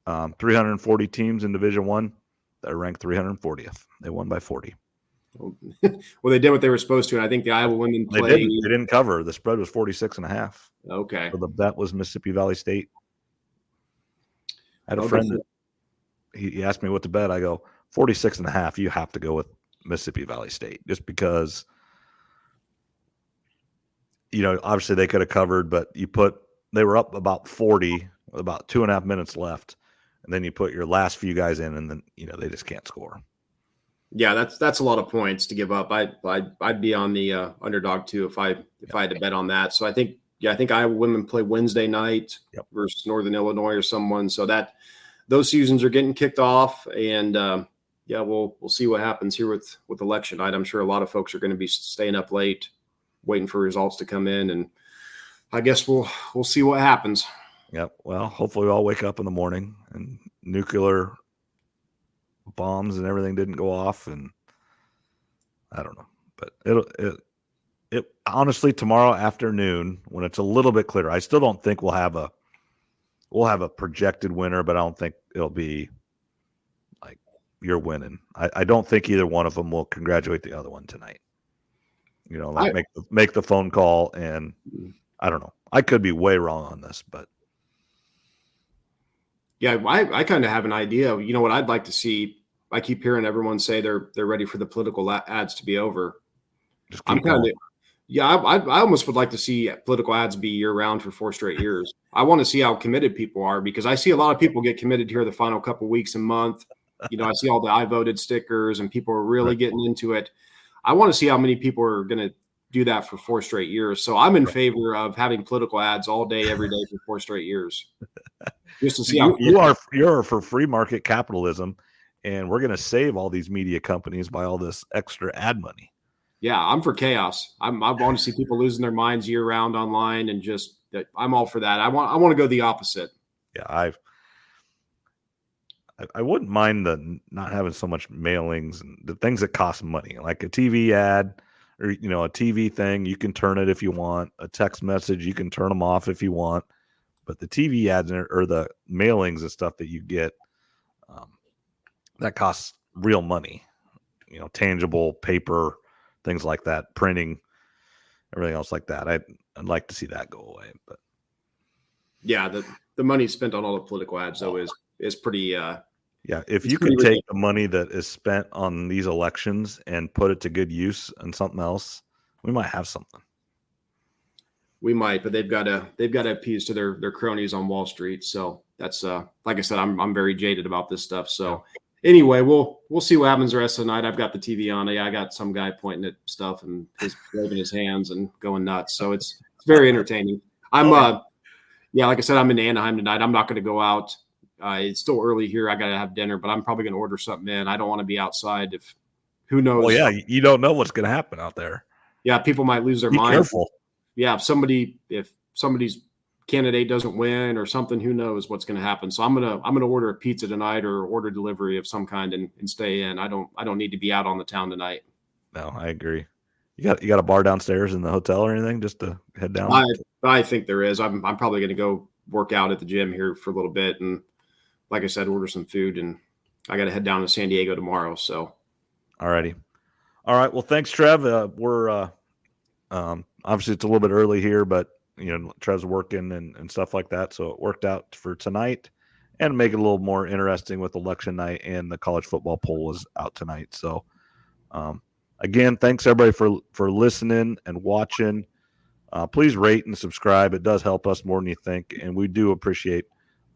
340 teams in Division I. They're ranked 340th. They won by 40. Well, they did what they were supposed to, and I think the Iowa women played. They didn't cover. The spread was 46.5. Okay. So the bet was Mississippi Valley State. I had a friend that he asked me what to bet. I go, 46.5. You have to go with Mississippi Valley State just because obviously they could have covered, but they were up about 40, about 2.5 minutes left. And then you put your last few guys in, and then, they just can't score. Yeah, that's a lot of points to give up. I'd be on the underdog too if I had to bet on that. So I think Iowa women play Wednesday night versus Northern Illinois or someone. So that those seasons are getting kicked off, and we'll see what happens here with election night. I'm sure a lot of folks are going to be staying up late, waiting for results to come in, and I guess we'll see what happens. Yep. Well, hopefully we all wake up in the morning and nuclear bombs and everything didn't go off, and I don't know, but it honestly, tomorrow afternoon when it's a little bit clearer, I still don't think we'll have a projected winner, but I don't think it'll be like you're winning. I don't think either one of them will congratulate the other one tonight. Make the phone call, and I don't know. I could be way wrong on this, but yeah, I kind of have an idea. You know what I'd like to see? I keep hearing everyone say they're ready for the political ads to be over. I almost would like to see political ads be year round for 4 straight years. I want to see how committed people are, because I see a lot of people get committed here the final couple weeks and month. I see all the I voted stickers, and people are really getting into it. I want to see how many people are going to do that for 4 straight years. So I'm in favor of having political ads all day, every day for 4 straight years. Just to see how you're for free market capitalism, and we're going to save all these media companies by all this extra ad money. Yeah, I'm for chaos. I want to see people losing their minds year round online, and I'm all for that. I want to go the opposite. Yeah, I wouldn't mind the not having so much mailings and the things that cost money, like a TV ad or a TV thing. You can turn it if you want. A text message, you can turn them off if you want. But the TV ads or the mailings and stuff that you get, that costs real money. Tangible paper, things like that, printing, everything else like that. I'd like to see that go away. But yeah, the money spent on all the political ads though is pretty. If you could take the money that is spent on these elections and put it to good use and something else, we might have something. We might, but they've got to appease to their cronies on Wall Street. So that's like I said, I'm very jaded about this stuff. So anyway, we'll see what happens the rest of the night. I've got the TV on. I got some guy pointing at stuff and waving his hands and going nuts. So it's very entertaining. Like I said, I'm in Anaheim tonight. I'm not going to go out. It's still early here. I got to have dinner, but I'm probably going to order something in. I don't want to be outside if who knows. Well, yeah, you don't know what's going to happen out there. Yeah, people might lose their mind. Be careful. Yeah, if somebody's candidate doesn't win or something, who knows what's going to happen. So I'm gonna order a pizza tonight or order delivery of some kind and stay in. I don't need to be out on the town tonight. No, I agree. You got a bar downstairs in the hotel or anything just to head down? I think there is. I'm probably going to go work out at the gym here for a little bit, and like I said, order some food, and I got to head down to San Diego tomorrow. So, alrighty, all right. Well, thanks, Trev. We're obviously it's a little bit early here, but Trev's working and stuff like that, so it worked out for tonight, and make it a little more interesting with election night, and the college football poll is out tonight. So, again, thanks everybody for listening and watching. Please rate and subscribe. It does help us more than you think, and we do appreciate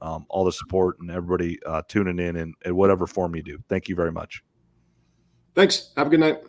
all the support and everybody tuning in whatever form you do. Thank you very much. Thanks. Have a good night.